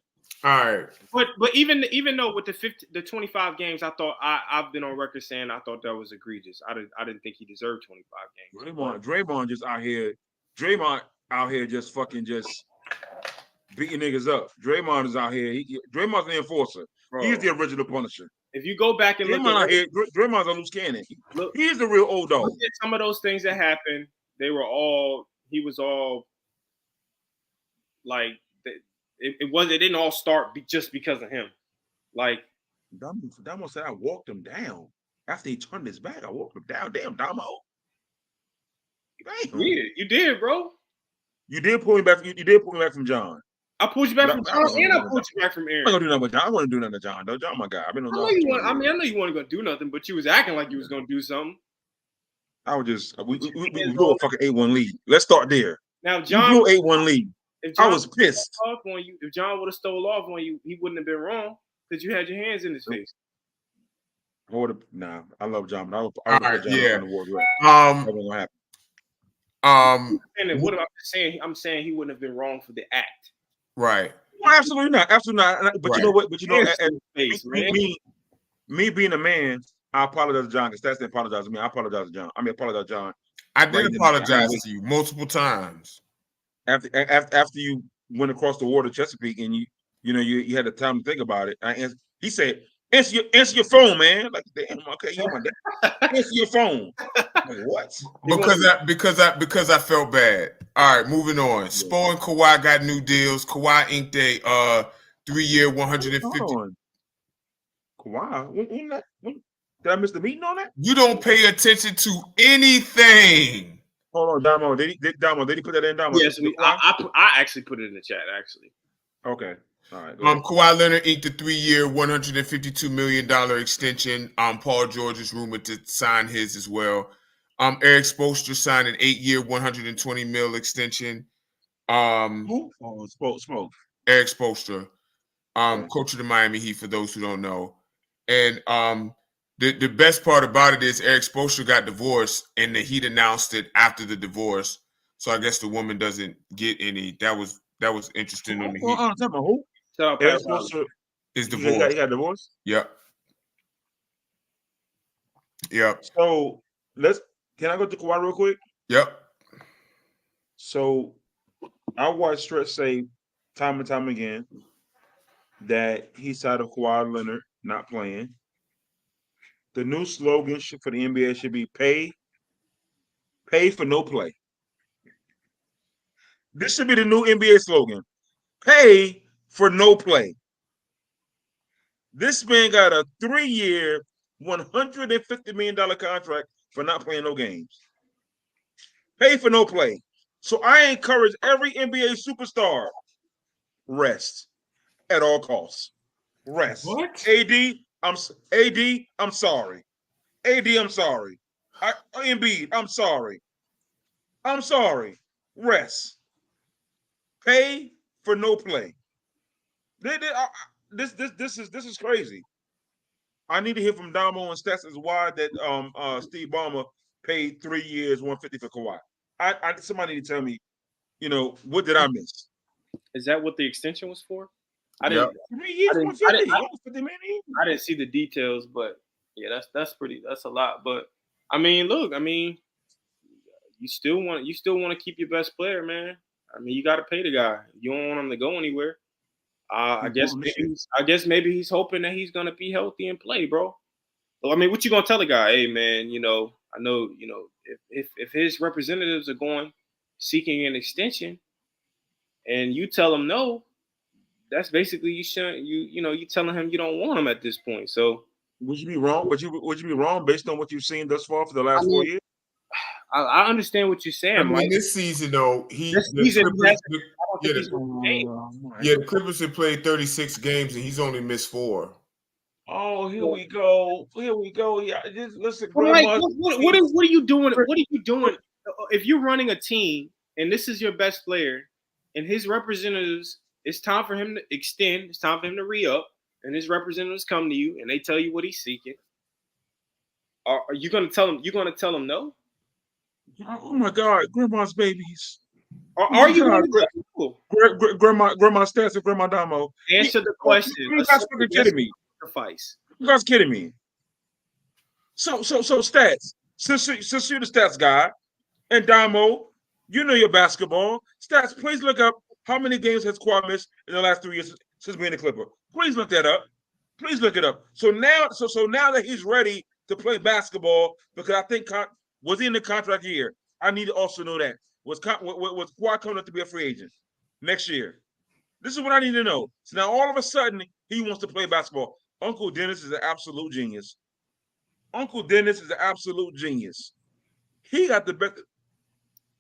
All right. But even though with the 25 games, I thought I've been on record saying I thought that was egregious. I didn't think he deserved 25 games. Draymond just out here. Draymond out here just fucking just beating niggas up. Draymond is out here. Draymond's the enforcer. Bro, He's the original Punisher. if you go back and look Draymond out at here. Draymond's a loose cannon. Look- He's the real old dog. some of those things that happened, he was all like it didn't all start just because of him. Like, Damo said I walked him down after he turned his back. I walked him down. Damn, Damo. Damn. you did, bro. You did pull me back. You did pull me back from John. I pulled you back But from I John, wasn't and I doing pulled you back from I'm Aaron. not gonna do nothing with John. I want to do nothing to John though. John, my guy. I've been on. I know you weren't gonna do nothing, but you was acting like you was gonna do something. I was just we blew a fucking 8-1 lead. Let's start there. Now, You John, blew 8-1 lead. if I John was pissed. off on you, if John would have stole off on you, he wouldn't have been wrong because you had your hands in his face. Nah, I love John, but I would All put right, John yeah. on the award. That wasn't gonna happen. And what I'm saying, he wouldn't have been wrong for the act. Right. Well, absolutely not. But Right. you know what? But you know, Hands in his face, man. me being a man, I apologize to John because that's the apologize to me. I apologize to John. Apologize to John. I Right, did then, apologize I- to you multiple times. After you went across the water to Chesapeake and you had the time to think about it. He said, answer your phone, man. Like, damn, okay, you my dad. Answer your phone. Like, what? Because I felt bad. All right, moving on. Spo and Kawhi got new deals. Kawhi inked a 3-year, 150. Hold on. Kawhi, did I miss the meeting on that? You don't pay attention to anything. Hold on, Damo. Did he put that in, Damo? Yes, I actually put it in the chat. Actually, Okay. All right. Go ahead. Kawhi Leonard inked a 3-year, $152 million extension. Paul George is rumored to sign his as well. Eric Spoelstra signed an 8-year, $120 million extension. Who? Oh, Smoke. Eric Spoelstra, coach of the Miami Heat, for those who don't know. And the best part about it is Eric Spoelstra got divorced, and the Heat announced it after the divorce. So I guess the woman doesn't get any. That was interesting on the Heat. Tell me who? shout out Eric Pat Riley. Spoelstra. Is He divorced. got divorced. Yep. So can I go to Kawhi real quick? Yep. So I watched Stretch say time and time again that he's tired of Kawhi Leonard not playing. The new slogan for the NBA should be pay for no play. This should be the new NBA slogan. Pay for no play. This man got a 3-year, $150 million contract for not playing no games. Pay for no play. So I encourage every NBA superstar, rest at all costs. Rest. What? AD, I'm sorry. AD, I'm sorry. Embiid, I'm sorry. I'm sorry. Rest. Pay for no play. This is crazy. I need to hear from Damo and Stats as why that Steve Ballmer paid 3 years, 150 for Kawhi. Somebody need to tell me, what did I miss? Is that what the extension was for? I Yep. didn't. 3 years, I didn't- 150. I- Almost 50 million. I didn't see the details, but yeah, that's a lot. But I mean, look, I mean, you still want to keep your best player, man. I mean, you got to pay the guy. You don't want him to go anywhere. I guess maybe he's hoping that he's gonna be healthy and play, bro. Well, I mean, what you gonna tell the guy? Hey, man, I know, if his representatives are going seeking an extension, and you tell him no, that's basically you telling him you don't want him at this point. So would you be wrong? Would you be wrong based on what you've seen thus far for the last 4 years? I understand what you're saying, I mean, Mike. this season though, the Clippers have played 36 games and he's only missed 4. Oh, here we go. Yeah, just listen, Mike, Grandma. what are you doing? What are you doing if you're running a team and this is your best player and his representatives? It's time for him to extend. It's time for him to re-up, and his representatives come to you and they tell you what he's seeking. Are you going to tell him? You're going to tell him no? Oh my God, Grandma's babies. Are you going to Grandma Stats and Grandma Damo? answer the question? You guys fucking kidding me? Sacrifice. You guys kidding me? So Stats. Since you're the Stats guy, and Damo, you know your basketball. Stats, please look up how many games has Kawhi missed in the last 3 years since being a Clipper. Please look that up. Please look it up. So now that he's ready to play basketball, because I think was he in the contract year? I need to also know that. Was Kawhi coming up to be a free agent next year? This is what I need to know. So now all of a sudden he wants to play basketball. Uncle Dennis is an absolute genius. He got the best.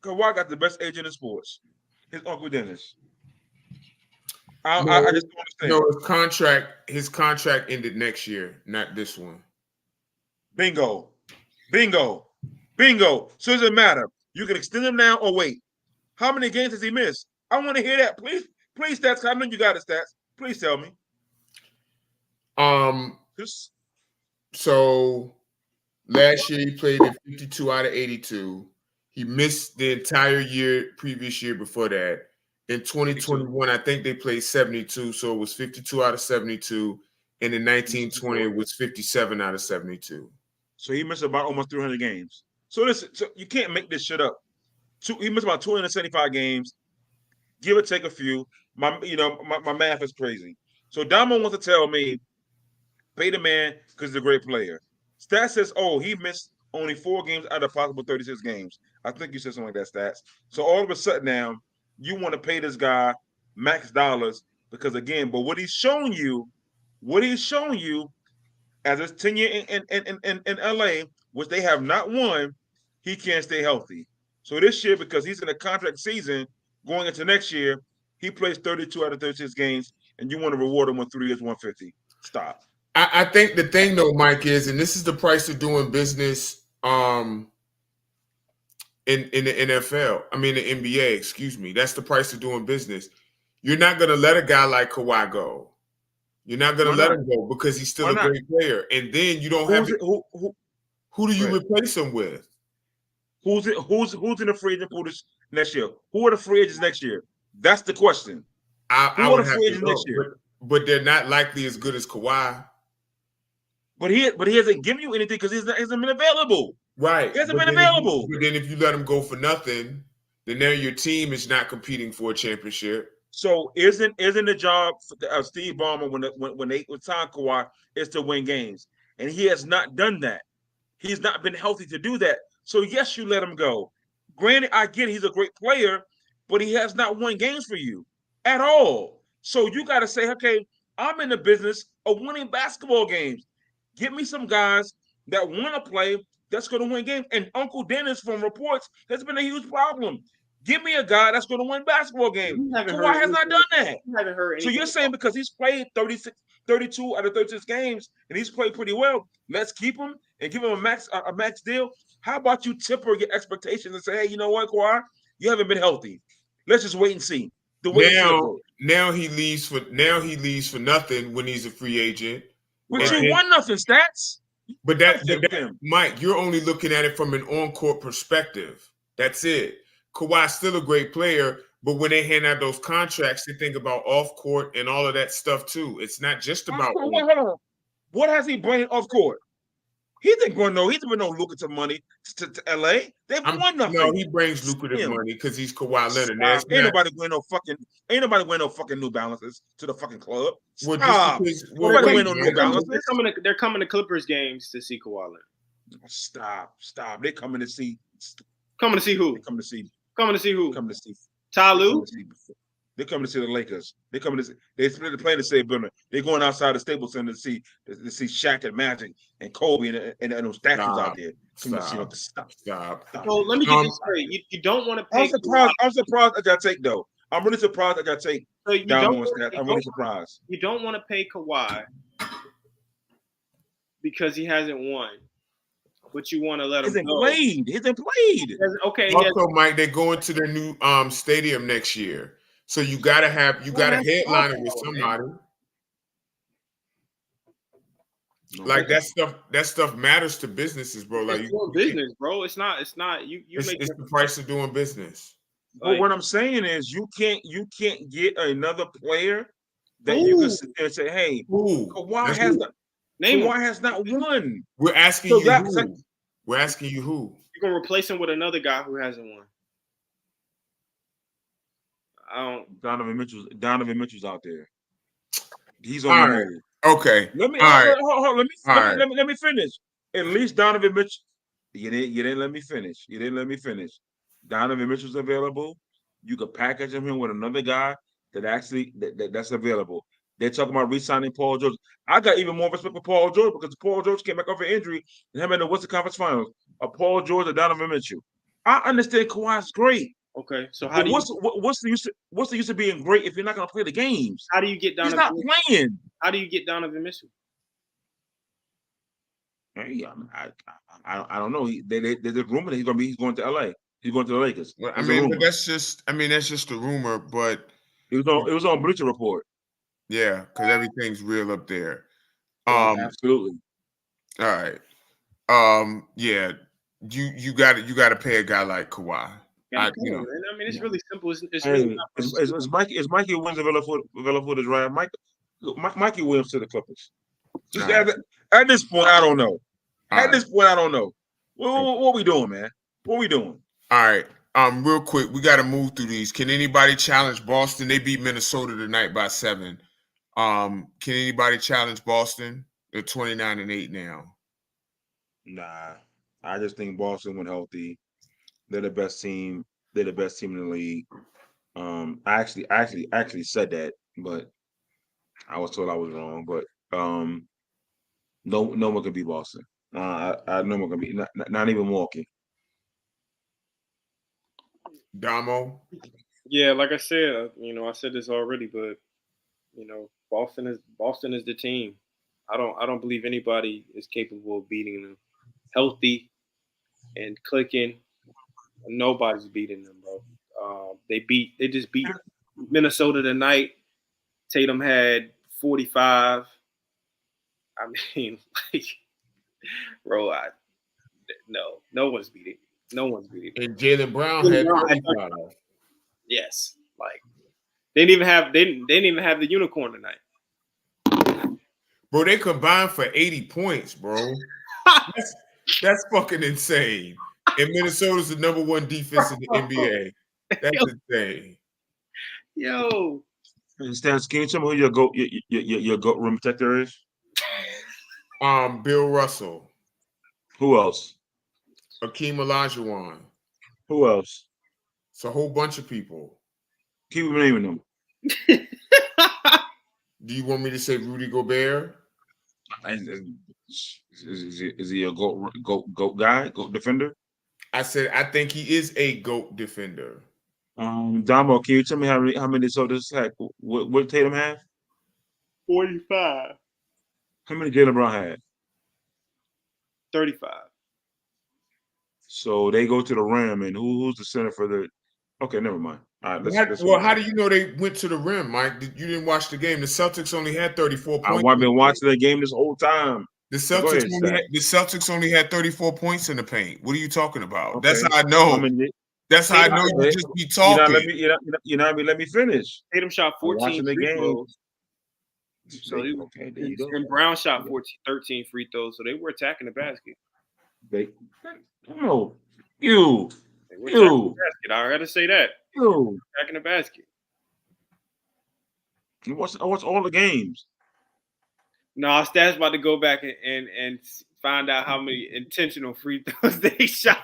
Kawhi got the best agent in sports. His Uncle Dennis. I just don't understand. No, his contract ended next year, not this one. Bingo. So it doesn't matter. You can extend him now or wait. How many games has he missed? I want to hear that. Please, Stats. I know you got it, Stats. Please tell me. So last year he played in 52 out of 82. He missed the entire previous year before that. In 2021, I think they played 72, so it was 52 out of 72. And in 1920, it was 57 out of 72. So he missed about almost 300 games. So you can't make this shit up. He missed about 275 games, give or take a few. My math is crazy. So Damo wants to tell me, pay the man because he's a great player. Stats says, he missed only 4 games out of possible 36 games. I think you said something like that, Stats. So all of a sudden now, you want to pay this guy max dollars because but what he's showing you as his tenure in LA, which they have not won, he can't stay healthy. So this year, because he's in a contract season going into next year, he plays 32 out of 36 games, and you want to reward him with 3 years, 150. Stop. I think the thing though, Mike, is, and this is the price of doing business in the NFL. I mean the NBA, excuse me. That's the price of doing business. You're not gonna let a guy like Kawhi go. You're not gonna let him go because he's still a great player. And then you don't have who do you replace him with? Who's in the free agent pool next year? Who are the free agents next year? That's the question. Who are the free agents next year? But they're not likely as good as Kawhi. But he hasn't given you anything because he hasn't been available. Right. He hasn't been available. But then if you let him go for nothing, then now your team is not competing for a championship. So isn't the job of Steve Ballmer when they signed Kawhi is to win games, and he has not done that. He's not been healthy to do that. So yes, you let him go. Granted, I get he's a great player, but he has not won games for you at all. So you got to say, okay, I'm in the business of winning basketball games. Get me some guys that want to play that's going to win games. And Uncle Dennis, from reports, has been a huge problem. Give me a guy that's going to win basketball games. You haven't Kawhi heard has not anything- done that. You haven't heard So anything. you're saying because he's played 32 out of 36 games and he's played pretty well, let's keep him and give him a max deal? How about you temper your expectations and say, hey, you know what, Kawhi? You haven't been healthy. Let's just wait and see. The way it's gonna go. Now he leaves for nothing when he's a free agent. But Right. you won nothing, stats. But Nothing with him. Mike, you're only looking at it from an on-court perspective. That's it. Kawhi's still a great player, but when they hand out those contracts, they think about off-court and all of that stuff too. It's not just about. Hold on. What has he brought off court? He didn't bring no lucrative money to LA. They've won nothing. No, he brings lucrative Him. money because he's Kawhi Leonard. Ain't nobody wearing no fucking New Balances to the fucking club. Well, Stop. Nobody wearing no New Balances. They're coming to Clippers games to see Kawhi Leonard. Stop. They coming to see. Coming to see who? They coming to see. Coming to see who? Coming to see. Ty Lue? They're coming to see the Lakers. They coming to see. They split the plane to say Billman. They're going outside the Staples Center to see Shaq and Magic and Kobe and those statues out there. Stop. So let me get this straight. You don't want to pay. I'm surprised I got take though. I'm really surprised I got take. So you down don't on wanna- stats. I'm really surprised. You don't want to pay Kawhi because he hasn't won, but you want to let him go. He hasn't played. Okay. Also, Mike, they're going to their new stadium next year, so you got to headline it with somebody. Like that stuff matters to businesses, bro. Like It's doing business, bro. It's not. You it's make the price of doing business. But what I'm saying is, you can't get another player that you can sit there and say, "Hey, Kawhi has not won." We're asking So you that's who. We're asking you who. You're gonna replace him with another guy who hasn't won. Donovan Mitchell's out there. He's All on the right. move. Okay. Let me All right. hold on, All right. let me finish. At least Donovan Mitchell. You didn't let me finish. Donovan Mitchell's available. You could package him with another guy that's available. They're talking about re-signing Paul George. I got even more respect for Paul George because Paul George came back off an injury and him in the Western Conference Finals. Paul George or Donovan Mitchell. I understand Kawhi's great. Okay, so But what's the use of being great if you're not going to play the games? How do you get Donovan? He's not playing. How do you get Donovan Mitchell? Hey, I don't know. There's a rumor that he's going to LA. He's going to the Lakers. Well, There's that's just a rumor, but it was on Bleacher Report. yeah, because everything's real up there. Absolutely. All right. Yeah, you got to pay a guy like Kawhi. Yeah, it's really simple. It's really not Is Mikey Williams available for the draft? Mikey Williams to the Clippers. Just at this point, I don't know. This point, I don't know. What we doing, man? What we doing? All right. Real quick, we got to move through these. Can anybody challenge Boston? They beat Minnesota tonight by 7. Can anybody challenge Boston? They're 29-8 now. Nah, I just think Boston went healthy. They're the best team. They're the best team in the league. I actually said that, but I was told I was wrong. But no one can beat Boston. No one can beat not even Milwaukee. Damo. Yeah, like I said, I said this already, but Boston is the team. I don't believe anybody is capable of beating them. Healthy and clicking, nobody's beating them, bro. They just beat Minnesota tonight. Tatum had 45. I mean, bro, no one's beating. No one's beating. And Jaylen Brown had 35. Yes, they didn't even have the unicorn tonight. Bro, they combined for 80 points, bro. That's fucking insane. And Minnesota's the number 1 defense in the NBA. That's insane. Yo. Stan, can you tell me who your GOAT rim protector is? Bill Russell. Who else? Hakeem Olajuwon. Who else? It's a whole bunch of people. Keep naming them. Do you want me to say Rudy Gobert? Is he a goat guy, goat defender? I said I think he is a GOAT defender. Damo, can you tell me how many Minnesota's had? What Tatum had? 45, How many Jalen Brown had? 35. So they go to the rim, and who's the center for the? Okay, never mind. All right, let's Well, how do you know they went to the rim, Mike? You didn't watch the game. The Celtics only had 34 points. I've been watching the game this whole time. The Go Celtics ahead, only Stat. had, the Celtics only had 34 points in the paint. What are you talking about? Okay. That's how I know. How many- That's how I know Okay. you just be You're not talking. let me. You're not let me finish. Tatum shot I'm watching 14 the free game. throws. So he, Okay, there you go. and Brown shot 13 free throws. So they were attacking the basket. No, you, They were attacking you, the basket. I gotta say that. you. Attacking the basket. I watch all the games. No, Stats about to go back and find out how many intentional free throws they shot.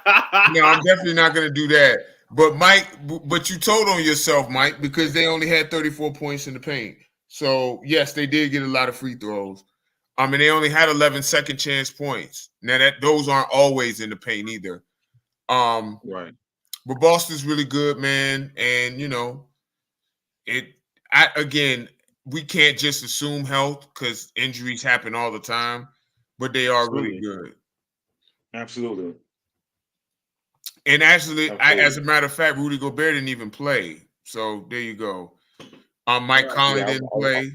No, I'm definitely not going to do that. But Mike, but you told on yourself, Mike, because they only had 34 points in the paint. So yes, they did get a lot of free throws. I mean, they only had 11 second chance points. Now those aren't always in the paint either. Right. But Boston's really good, man, and you know, again, we can't just assume health because injuries happen all the time, but they are really good. Absolutely. And actually, Absolutely. as a matter of fact, Rudy Gobert didn't even play. So there you go. Mike Conley didn't play.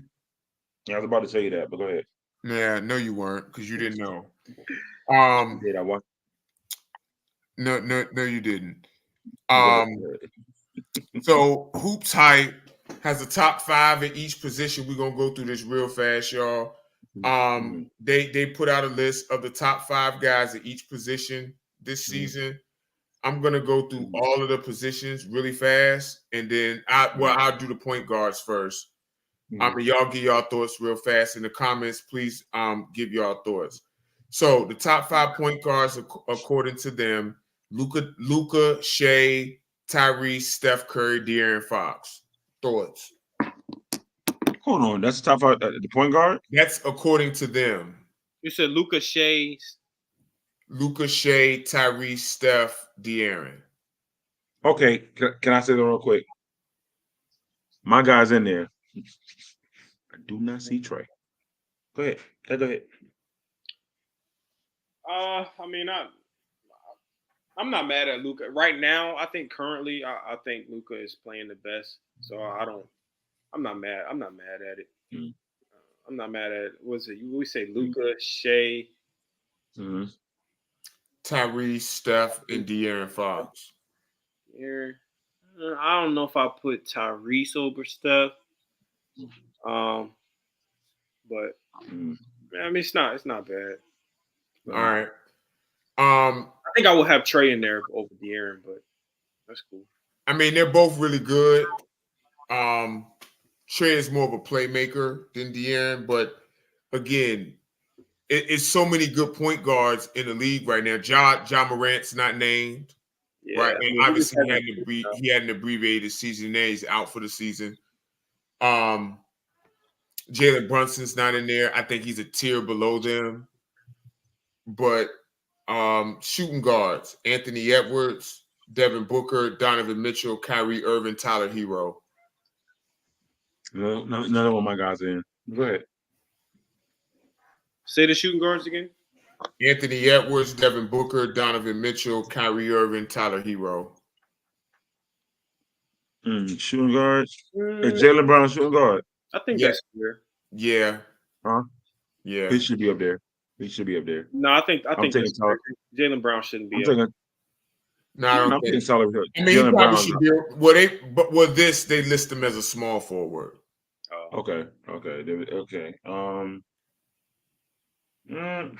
Yeah, I was about to tell you that, but go ahead. Yeah, no, you weren't because you didn't know. Did I watch? No, you didn't. So Hoops Hype has a top 5 at each position. We're gonna go through this real fast, y'all. They put out a list of the top 5 guys at each position this season. I'm gonna go through all of the positions really fast, and then I'll do the point guards first. Y'all give y'all thoughts real fast in the comments. Please give y'all thoughts. So the top 5 point guards, according to them: Luka, Shea, Tyrese, Steph Curry, De'Aaron Fox. Thoughts? Hold on, that's the top 5. The point guard. That's according to them. You said Luka, Shea, Tyrese, Steph, De'Aaron. Okay, can I say that real quick? My guy's in there. I do not see Trey. Go ahead. Go ahead. I mean, I'm not mad at Luka right now. I think currently, I think Luka is playing the best. So I'm not mad. I'm not mad at it. I'm not mad at it. What's it? We say Luka, Shea, Tyrese, Steph, and De'Aaron Fox. Here, I don't know if I put Tyrese over Steph. But I mean, it's not bad. All right. I think I will have Trey in there over De'Aaron, but that's cool. I mean, they're both really good. Trey is more of a playmaker than De'Aaron, but again, it's so many good point guards in the league right now. Ja Morant's not named, right? And obviously he had an abbreviated season. There, he's out for the season. Jalen Brunson's not in there. I think he's a tier below them. But shooting guards: Anthony Edwards, Devin Booker, Donovan Mitchell, Kyrie Irving, Tyler Hero. No, none of my guys in. Go ahead. Say the shooting guards again. Anthony Edwards, Devin Booker, Donovan Mitchell, Kyrie Irving, Tyler Hero. Shooting guards. Is Jalen Brown shooting guard? I think that's fair. Yeah. Huh? Yeah. He should be up there. No, I think taking Jalen Brown shouldn't be. No, I don't I'm think. taking solid. I mean, he probably should be. They list him as a small forward. Oh. Okay.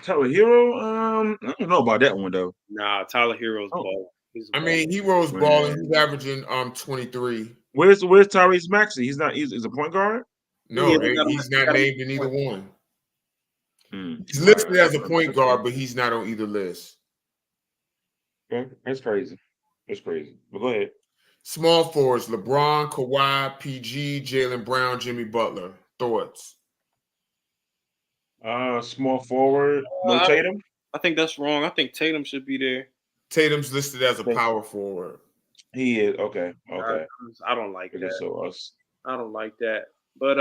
Tyler Hero. I don't know about that one though. Nah, Tyler Hero's ball. I mean, Hero's balling. He's averaging 23. Where's Tyrese Maxey? He's not. He's a point guard. No, he's not named in either one. He's listed as a point guard, but he's not on either list. Okay. That's crazy. But go ahead. Small forwards: LeBron, Kawhi, PG, Jaylen Brown, Jimmy Butler. Thoughts? Small forward. No I- Tatum. I think that's wrong. I think Tatum should be there. Tatum's listed as a Okay. power forward. He is okay. Okay. I don't like Okay, that. so us. I don't like that. But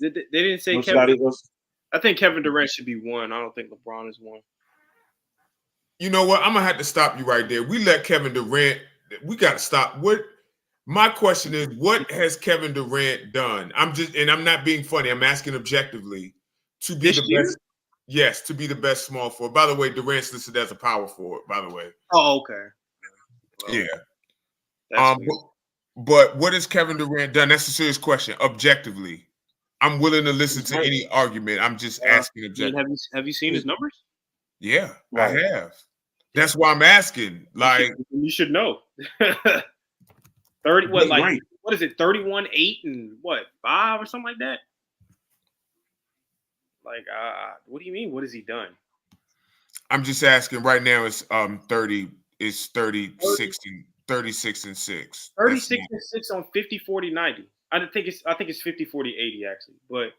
they didn't say No Kevin. Scotty, us. I think Kevin Durant should be one. I don't think LeBron is one. You know what? I'm gonna have to stop you right there. We let Kevin Durant. We got to stop. What? My question is, what has Kevin Durant done? I'm not being funny. I'm asking objectively to be This the year? best. Yes, to be the best small forward. By the way, Durant's listed as a power forward. By the way, Oh, okay. Well, yeah. that's weird. But what has Kevin Durant done? That's a serious question. Objectively, I'm willing to listen to any argument. I'm just asking I mean, objectively. have you seen his numbers? Yeah, Right. I have. That's why I'm asking. Like, You should know. 30. What like? Great. What is it? 31, 8, and what 5 or something like that. Like, what do you mean? What has he done? I'm just asking right now. It's 30. It's 36 and 36 and 6. 36 and 6 on 50, 40, 90. I think it's 50, 40, 80 actually. But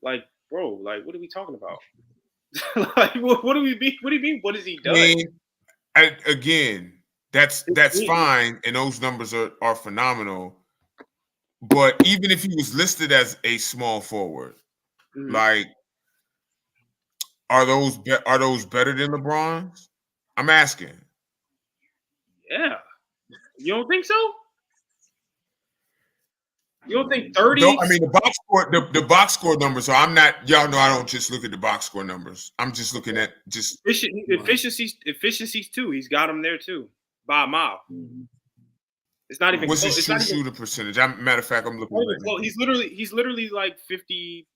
like, bro, like, what are we talking about? Like, what do we mean? What do you mean? What has he I done? mean, again, that's fine, and those numbers are phenomenal. But even if he was listed as a small forward, Mhm. like, are those better than LeBron's? I'm asking. Yeah. You don't think so? You don't think 30? No, I mean the box score numbers. So I'm not. Y'all know I don't just look at the box score numbers. I'm just looking at just efficiencies too. He's got them there too by a mile. It's not even what's close. his It's true not even shooter percentage. Matter of fact, I'm looking. Right now. close. He's literally like 50.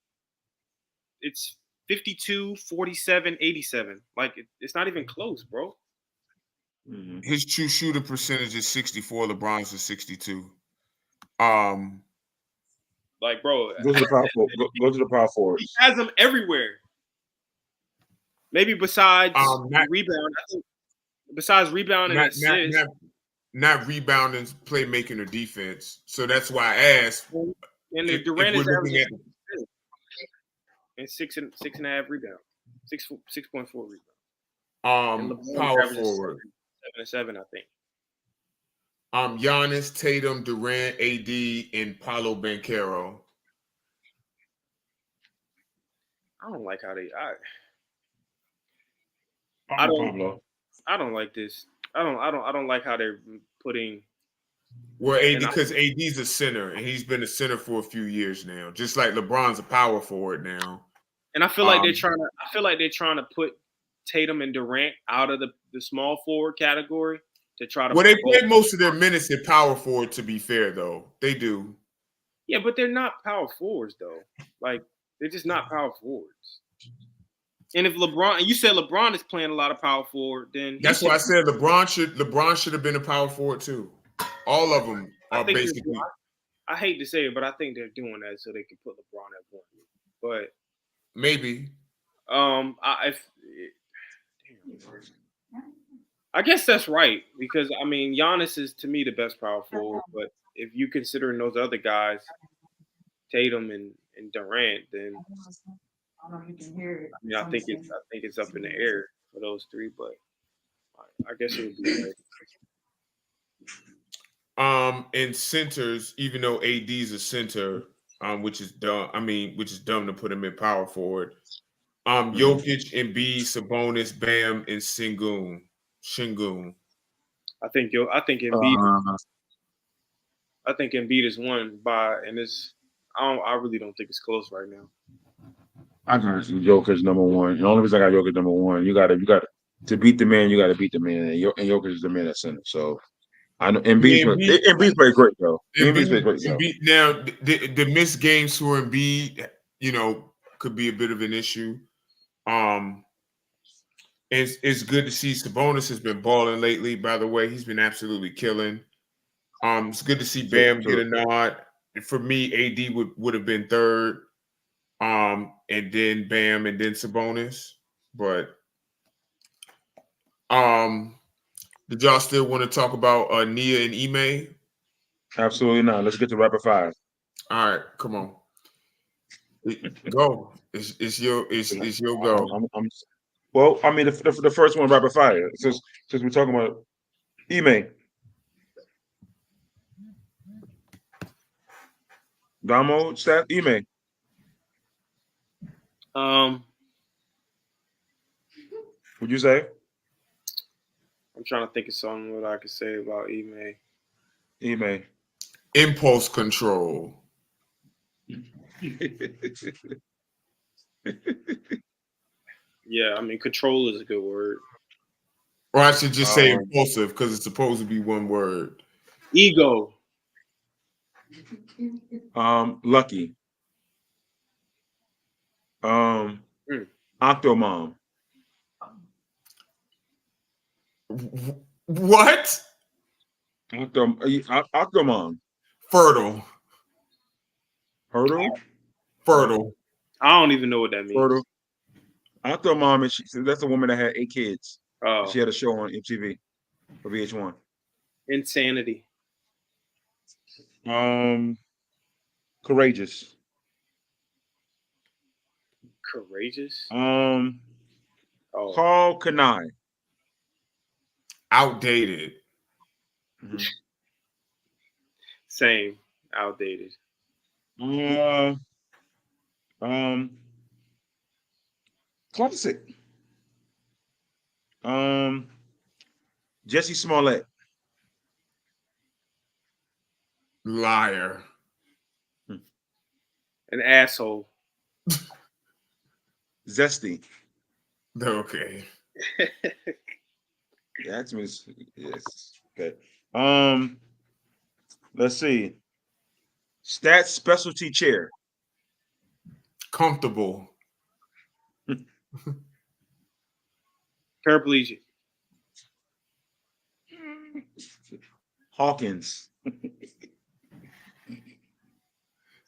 It's 52, 47, 87. Like it's not even close, bro. His true shooter percentage is 64. LeBron's is 62. Like, bro, Go to the power forward. Go to the power he forwards. has them everywhere. Maybe besides rebound. I think besides rebound and assist. Not rebounding, playmaking, or defense. So that's why I asked. And if Durant is we're looking averaging at and six and a half rebound, 6.4 rebound. And power averages forward. 7 and 7, I think. Giannis, Tatum, Durant, AD, and Paolo Banchero. I don't like how they. Pablo. I don't like this. I don't like how they're putting. Well, because AD's a center, and he's been a center for a few years now. Just like LeBron's a power forward now. And I feel like they're trying to. I feel like they're trying to put Tatum and Durant out of the small forward category to try to. Well, they play most of their minutes at power forward. To be fair, though, they do. Yeah, but they're not power forwards though. Like they're just not power forwards. And if you said LeBron is playing a lot of power forward, then that's why I said LeBron should have been a power forward too. All of them are basically. I hate to say it, but I think they're doing that so they can put LeBron at one. But maybe. I guess that's right because I mean Giannis is to me the best power forward, but if you considering those other guys, Tatum and Durant, then I mean I think it's up in the air for those three, but I guess it would be right. In centers, even though AD's a center, which is dumb. I mean, which is dumb to put him in power forward. Jokic, Embiid, Sabonis, Bam, and Şengün. I think Embiid. I think Embiid is one by, and it's. I really don't think it's close right now. I got Jokic number one. The only reason I got Jokic number one, you got to beat the man. You got to beat the man, and Jokic is the man at center. So I know Embiid's played great though. Embiid's played great. Now the missed games for Embiid, could be a bit of an issue. It's good to see Sabonis has been balling lately. By the way, he's been absolutely killing. It's good to see Bam get a nod. For me, AD would have been third, and then Bam, and then Sabonis. But did y'all still want to talk about Nia and Ime? Absolutely not. Let's get to rapid fire. All right, come on. Go. It's your go. Well, I mean, the first one, rapid fire. Since we're talking about Ime, Damo, staff, Ime. Would you say? I'm trying to think of something what I could say about Ime. Ime. Impulse control. Yeah, I mean, control is a good word. Or I should just say impulsive because it's supposed to be one word. Ego. Lucky. Octomom. What? Octomom. Fertile. Hurdle. Fertile. I don't even know what that means. Fertile. Octomom is that's a woman that had 8 kids. Oh. She had a show on MTV or VH1. Insanity. Courageous. Courageous. Carl Kanai. Outdated. Mm-hmm. Same. Outdated. Classic. Jesse Smollett. Liar. An asshole. Zesty. Okay. That's yes. Okay. Let's see. Stats specialty chair. Comfortable. Paraplegic. Hawkins.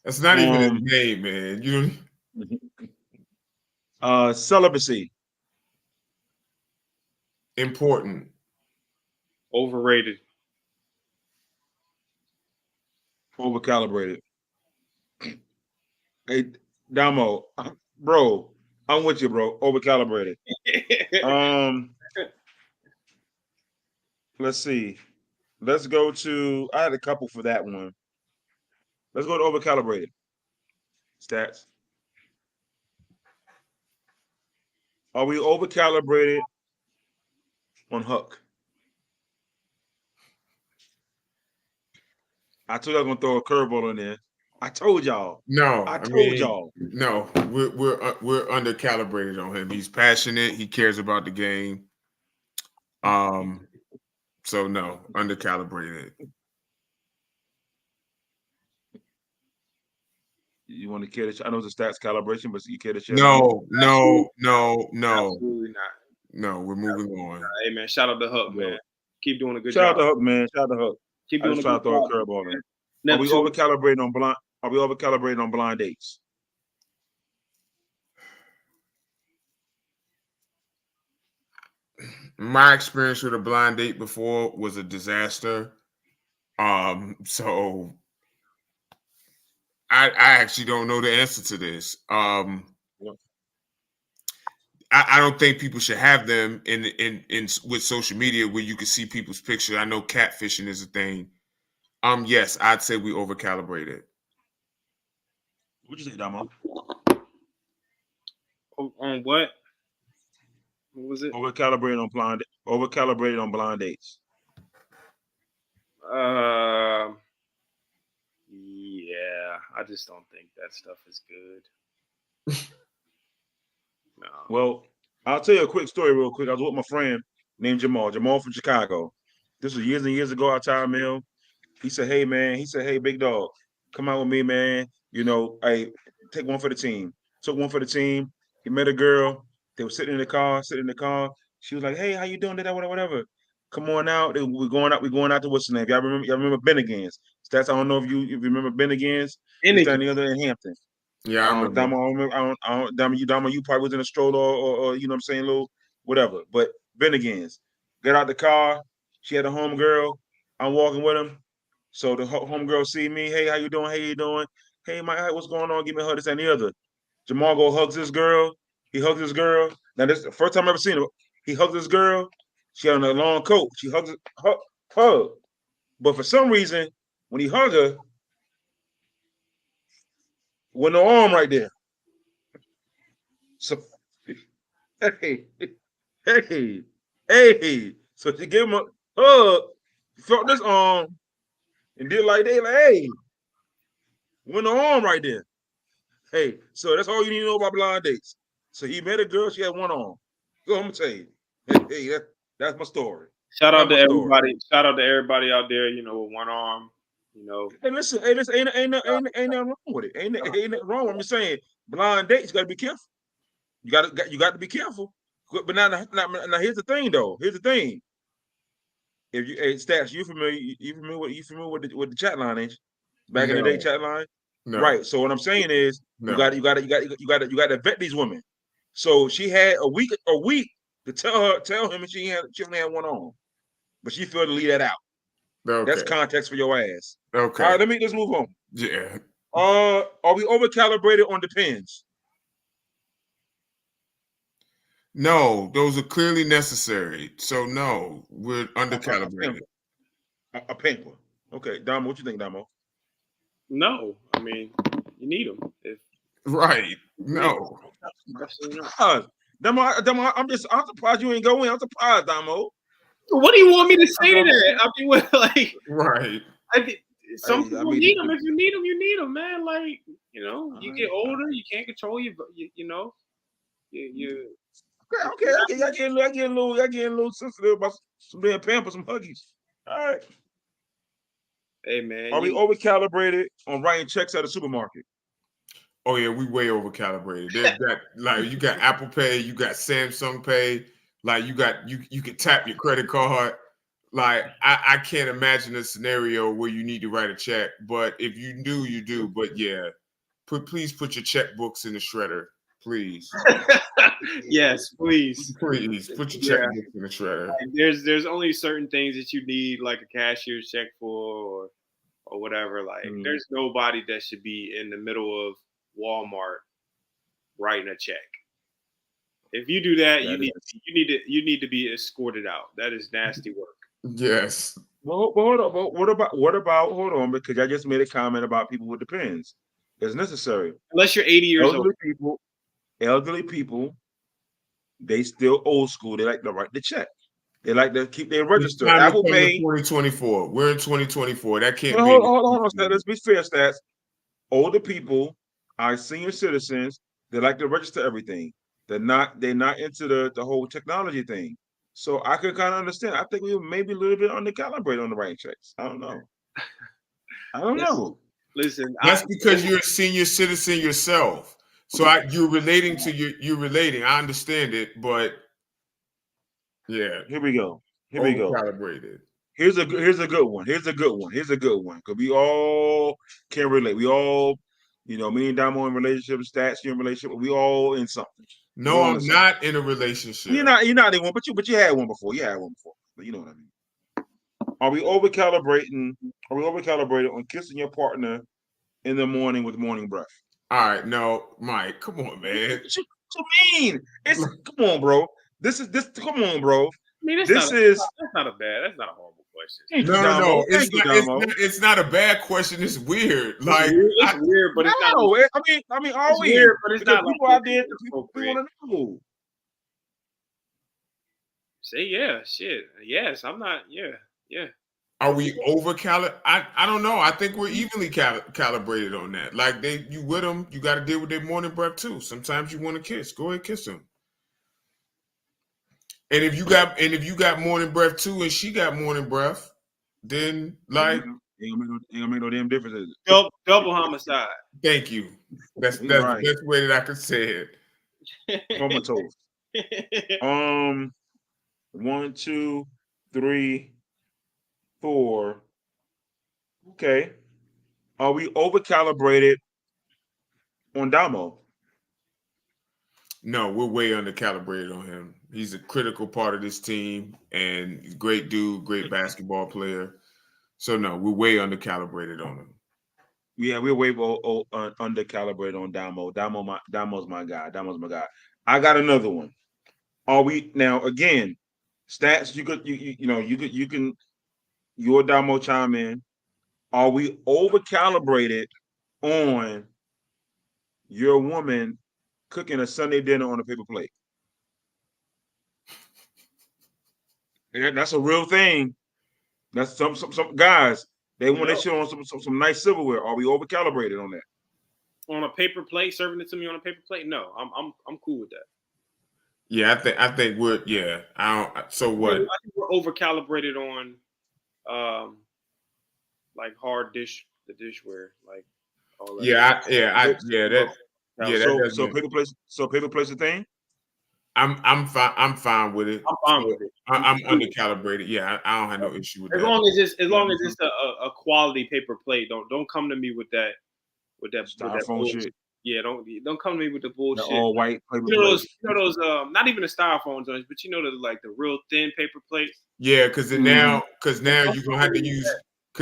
That's not even a name, man. You Celibacy. Important. Overrated. Overcalibrated. Hey, Damo, bro, I'm with you, bro. Overcalibrated. Let's see. Let's go to. I had a couple for that one. Let's go to overcalibrated. Stats. Are we overcalibrated on Huck? I told you I was gonna throw a curveball in there. I told y'all. No, I told y'all. No, we're undercalibrated on him. He's passionate. He cares about the game. So no, undercalibrated. You want to care to? I know it's a stats calibration, but you care to share? No. Absolutely not. No, we're moving on. Hey man, shout out to Huck, man. Keep doing a good Shout job. out to Huck, man. Shout out to Huck. Keep doing I just trying to throw a curveball in. Are we overcalibrated on blind? Are we overcalibrated on blind dates? My experience with a blind date before was a disaster. So I actually don't know the answer to this. I don't think people should have them in with social media where you can see people's picture. I know catfishing is a thing. Yes, I'd say we overcalibrated. What'd you say, Damo? On what? What was it? Overcalibrated on blind dates. Yeah, I just don't think that stuff is good. No. Well, I'll tell you a quick story real quick. I was with my friend named Jamal from Chicago. This was years and years ago, our time meal. He said, hey, man. He said, hey, big dog, come out with me, man. You know, hey, take one for the team. Took one for the team. He met a girl. They were sitting in the car. She was like, hey, how you doing? Whatever. Come on out. We're going out to what's the name? Y'all remember Bennigan's? Stats, I don't know if you remember Bennigan's. It's down the other in Hampton. Yeah, I remember. Damo, you probably was in a stroller or you know what I'm saying, little whatever. But Bennigan's. Got out the car. She had a homegirl. I'm walking with him. So the homegirl see me. Hey, how you doing? Hey, Mike, what's going on? Give me a hug. This and the other. Jamal go hugs this girl. He hugs this girl. Now this is the first time I ever seen him. He hugs this girl. She had on a long coat. She hugs hug. But for some reason, when he hugged her, with no arm right there. So hey. So she gave him a hug, felt this arm, and did like they like, hey, with no arm right there. Hey, so that's all you need to know about blind dates. So he met a girl, she had one arm. So I'm gonna tell you. Hey, that's my story. Shout out to That's my story. everybody. Shout out to everybody out there, you know, with one arm, you know. Hey, listen, ain't nothing wrong with it. Ain't nothing wrong. I'm just saying, blind dates, you gotta be careful. You got to be careful. But now here's the thing though. Here's the thing. If you Stats, you familiar with the chat line, ain't you? Back in the day, chat line. No. Right. So what I'm saying is, No. you got to vet these women. So she had a week to tell him she only had one arm, but she failed to leave that out. Okay. That's context for your ass. Okay. All right, let's move on. Yeah. Are we over calibrated on the pins? No, those are clearly necessary. So no, we're under calibrated. A pink one. Okay, Damo, what you think, Damo? No, I mean, you need them. Right. No. Damo, I'm surprised you ain't going. I'm surprised, Damo. What do you want me to say to that? I mean, what, like, Right. some people need them. If you need them, you need them, man. Like, you know, you get older, you can't control you know, you. Okay. I get a little sensitive about some damn Pampers, some Huggies. All right. Hey man, are we over calibrated on writing checks at a supermarket? Oh yeah, we way over calibrated. There's that, like, you got Apple Pay, you got Samsung Pay, like you can tap your credit card. Like I can't imagine a scenario where you need to write a check, but if you do, you do. But yeah, please put your checkbooks in the shredder, please. Yes, please. Please put your checkbooks in the shredder. Like, there's only certain things that you need, like a cashier's check for, or whatever. Like, there's nobody that should be in the middle of Walmart writing a check. If you do that, you need to be escorted out. That is nasty work. Yes. Well, hold on. What about? Hold on, because I just made a comment about people with the pens. It's necessary. Unless you're 80 years old. Elderly people, they still old school. They like to write the check. They like to keep their register. Apple Pay. 2024. We're in 2024. That can't be. Hold on. Let's be fair, Stats. Older people, our senior citizens, they like to register everything. They're not into the whole technology thing. So I could kind of understand. I think we were maybe a little bit undercalibrated on the writing checks. I don't know. Listen, that's because you're a senior citizen yourself. So you're relating to you're relating. I understand it, but yeah. Here we go. Calibrated. Here's a good one. Because we all can relate. We all, me and Damo in relationship, Stats, you in relationship. We all in something. No, I'm not in a relationship. You're not in one, but you had one before. You had one before. You know what I mean. Are we over calibrated on kissing your partner in the morning with morning breath? All right, no, Mike, come on, man. What you mean? Come on, bro. Come on, bro. I mean, that's not a horrible question. No. It's not a bad question. It's weird. Like it's weird, but it's not. I mean, are we? Weird, but it's not. People out there, people want to know. Say yeah, shit. Yes, I'm not. Yeah. Are we over calibrated? I don't know. I think we're evenly calibrated on that. Like you with them, you got to deal with their morning breath too. Sometimes you want to kiss. Go ahead, kiss them. And if you got morning breath too, and she got morning breath, then like ain't gonna make no damn difference. Double homicide. Thank you. That's right. The best way that I could say it. Comatose. 1, 2, 3, 4. Okay. Are we over calibrated on Damo? No, we're way under calibrated on him. He's a critical part of this team and he's a great dude, great basketball player. So no, we're way under calibrated on him. Yeah, we're way under calibrated on Damo. Damo's my guy. Damo's my guy. I got another one. Are we now again? Stats. You can your Damo chime in. Are we over calibrated on your woman cooking a Sunday dinner on a paper plate? Yeah, that's a real thing. That's some guys. They want their shit on some nice silverware. Are we over calibrated on that? On a paper plate, serving it to me on a paper plate? No, I'm cool with that. Yeah, I think we're I don't. So what? I think we're over calibrated on, like the dishware, like all that. So paper plate's a thing. I'm fine with it. I'm fine with it. I'm undercalibrated. Yeah, I don't have no issue with as that. long as it's a quality paper plate. Don't come to me with that styrofoam shit. Yeah, don't come to me with the bullshit. All white paper those not even the styrofoam joints, but the real thin paper plates. Yeah, because now you're gonna have to use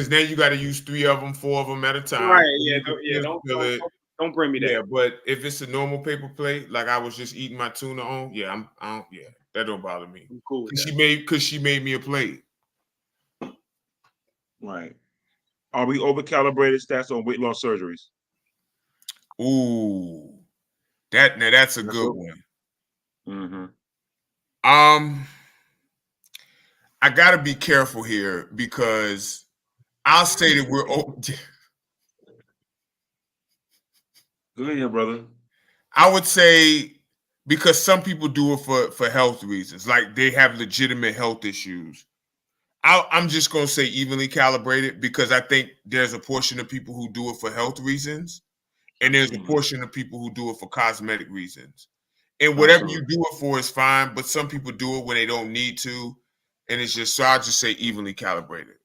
now you got to use 3 of them, 4 of them at a time. Right? Yeah. Don't bring me that. Yeah, but if it's a normal paper plate, like I was just eating my tuna on, that don't bother me. I'm cool with that. She made me a plate. Right. Are we over calibrated stats on weight loss surgeries? Ooh, that's a good one. Mm-hmm. I gotta be careful here because I'll say that we're over. Go ahead, brother. I would say because some people do it for health reasons, like they have legitimate health issues. I'm just gonna say evenly calibrated because I think there's a portion of people who do it for health reasons, and there's a portion of people who do it for cosmetic reasons. And whatever you do it for is fine, but some people do it when they don't need to, and it's just so I'll just say evenly calibrated.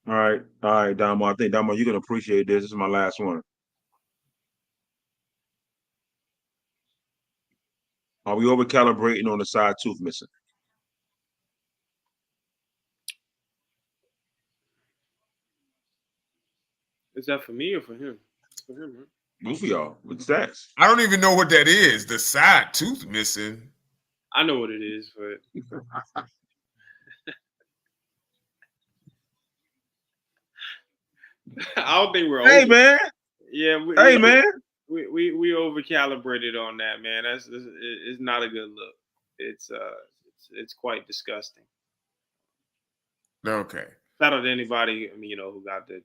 All right, Damo. I think Damo, you're gonna appreciate this. This is my last one. Are we over calibrating on the side tooth missing? Is that for me or for him? For him, right? Both of y'all with stats. I don't even know what that is. The side tooth missing. I know what it is, but I don't think we're. Hey, man. Yeah. Man. We over calibrated on that, man. It's not a good look. It's quite disgusting. Okay. Shout out to anybody who got the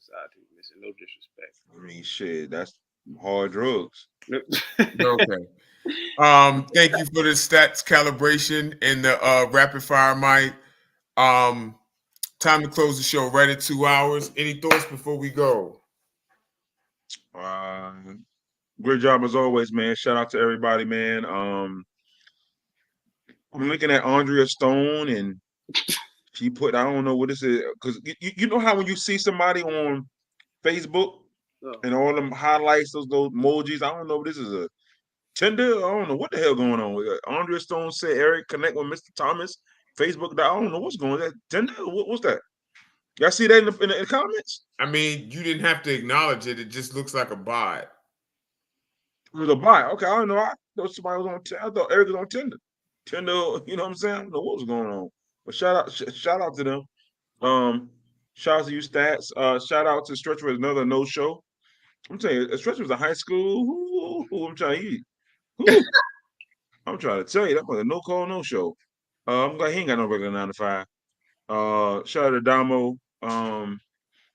side tooth missing. No disrespect. I mean, shit, that's hard drugs. Okay. Thank you for the stats calibration and the rapid fire mic. Time to close the show right at 2 hours. Any thoughts before we go? Great job as always, man. Shout out to everybody, man. I'm looking at Andrea Stone, and she put, I don't know what this is, because you know how when you see somebody on Facebook and all them highlights, those emojis, I don't know if this is a Tinder. I don't know what the hell going on. Andrea Stone said, Eric, connect with Mr. Thomas. Facebook, I don't know what's going on. That Tinder? What's that? Y'all see that in the comments? I mean, you didn't have to acknowledge it. It just looks like a bot. It was a bot. Okay, I don't know. I thought somebody was on. I thought Eric was on Tinder. Tinder, you know what I'm saying? I don't know what was going on. But shout out to them. Shout out to you, Stats. Shout out to Stretch for another no show. I'm telling you, Stretch was a high school. Who I'm trying to eat. I'm trying to tell you, that was a no call, no show. I'm glad he ain't got no regular 9 to 5. Shout out to Damo.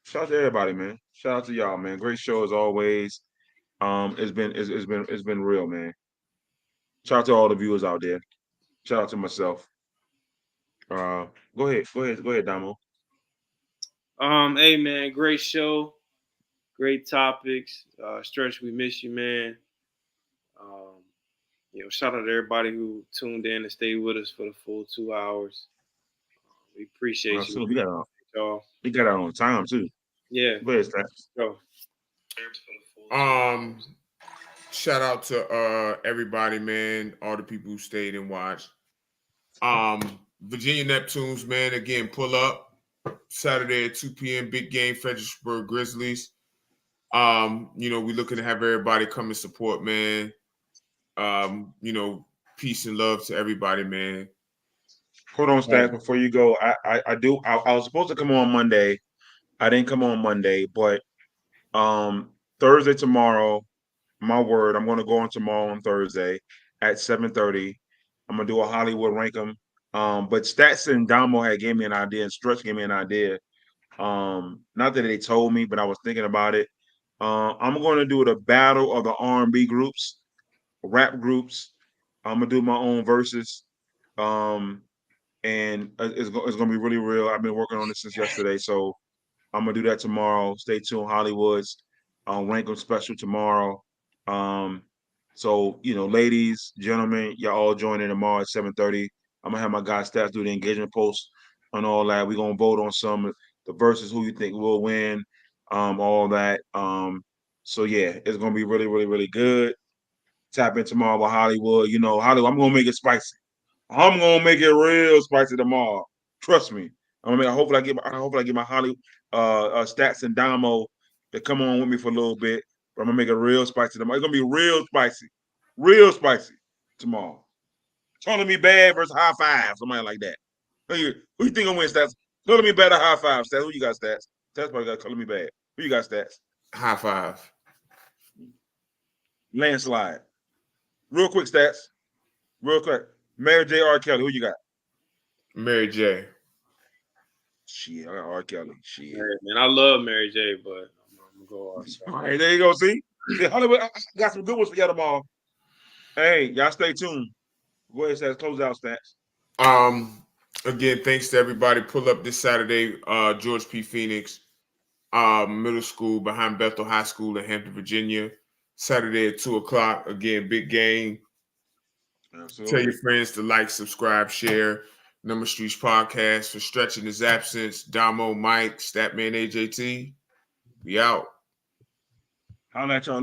Shout out to everybody, man. Shout out to y'all, man. Great show as always. It's been real, man. Shout out to all the viewers out there. Shout out to myself. Go ahead, Damo. Hey man, great show, great topics. Stretch, we miss you, man. Shout out to everybody who tuned in and stayed with us for the full 2 hours. We appreciate you. We got out on time too. Yeah. Where's that? Go. Shout out to everybody, man. All the people who stayed and watched. Virginia Neptunes, man. Again, pull up Saturday at 2 p.m. Big game, Fredericksburg Grizzlies. We're looking to have everybody come and support, man. Peace and love to everybody, man. Hold on, Stats, before you go. I was supposed to come on Monday. I didn't come on Monday, but Thursday tomorrow, my word, I'm gonna go on tomorrow on Thursday at 7:30. I'm gonna do a Hollywood rankum. But Stats and Damo had gave me an idea, and Stretch gave me an idea. Not that they told me, but I was thinking about it. I'm gonna do the battle of the R&B groups, rap groups. I'm gonna do my own verses. And it's gonna be really real. I've been working on this since yesterday, so I'm gonna do that tomorrow. Stay tuned, Hollywood's Rankum special tomorrow. So ladies, gentlemen, y'all all join in tomorrow at 7:30. I'm gonna have my guy Stats do the engagement post on all that. We're gonna vote on some of the verses, who you think will win, all that. So yeah, it's gonna be really, really, really good. Tap in tomorrow with Hollywood. Hollywood, I'm gonna make it spicy. I'm gonna make it real spicy tomorrow. Trust me. Hopefully I get my Hollywood Stats and Damo to come on with me for a little bit. But I'm gonna make it real spicy tomorrow. It's gonna be real spicy tomorrow. Calling me bad versus high five, somebody like that. Who you think I'm winning, Stats? Calling me bad or high five, Stats? Who you got, Stats? Stats probably got calling me bad. Who you got, Stats? High five. Landslide. Real quick, Stats. Real quick. Mary J. R. Kelly, who you got? Mary J. Shit, I got R. Kelly. Shit. Yeah, man, I love Mary J, but I'm gonna go R. All right, there you go. See, Hollywood, I got some good ones for y'all tomorrow. Hey, y'all stay tuned. Go ahead, Stats. Close out, Stats. Again, thanks to everybody. Pull up this Saturday, George P. Phoenix Middle School behind Bethel High School in Hampton, Virginia. Saturday at 2:00. Again, big game. Absolutely. Tell your friends to like, subscribe, share. Number Streets Podcast. For Stretching his absence, Damo, Mike, Statman, AJT. We out. Holla at y'all.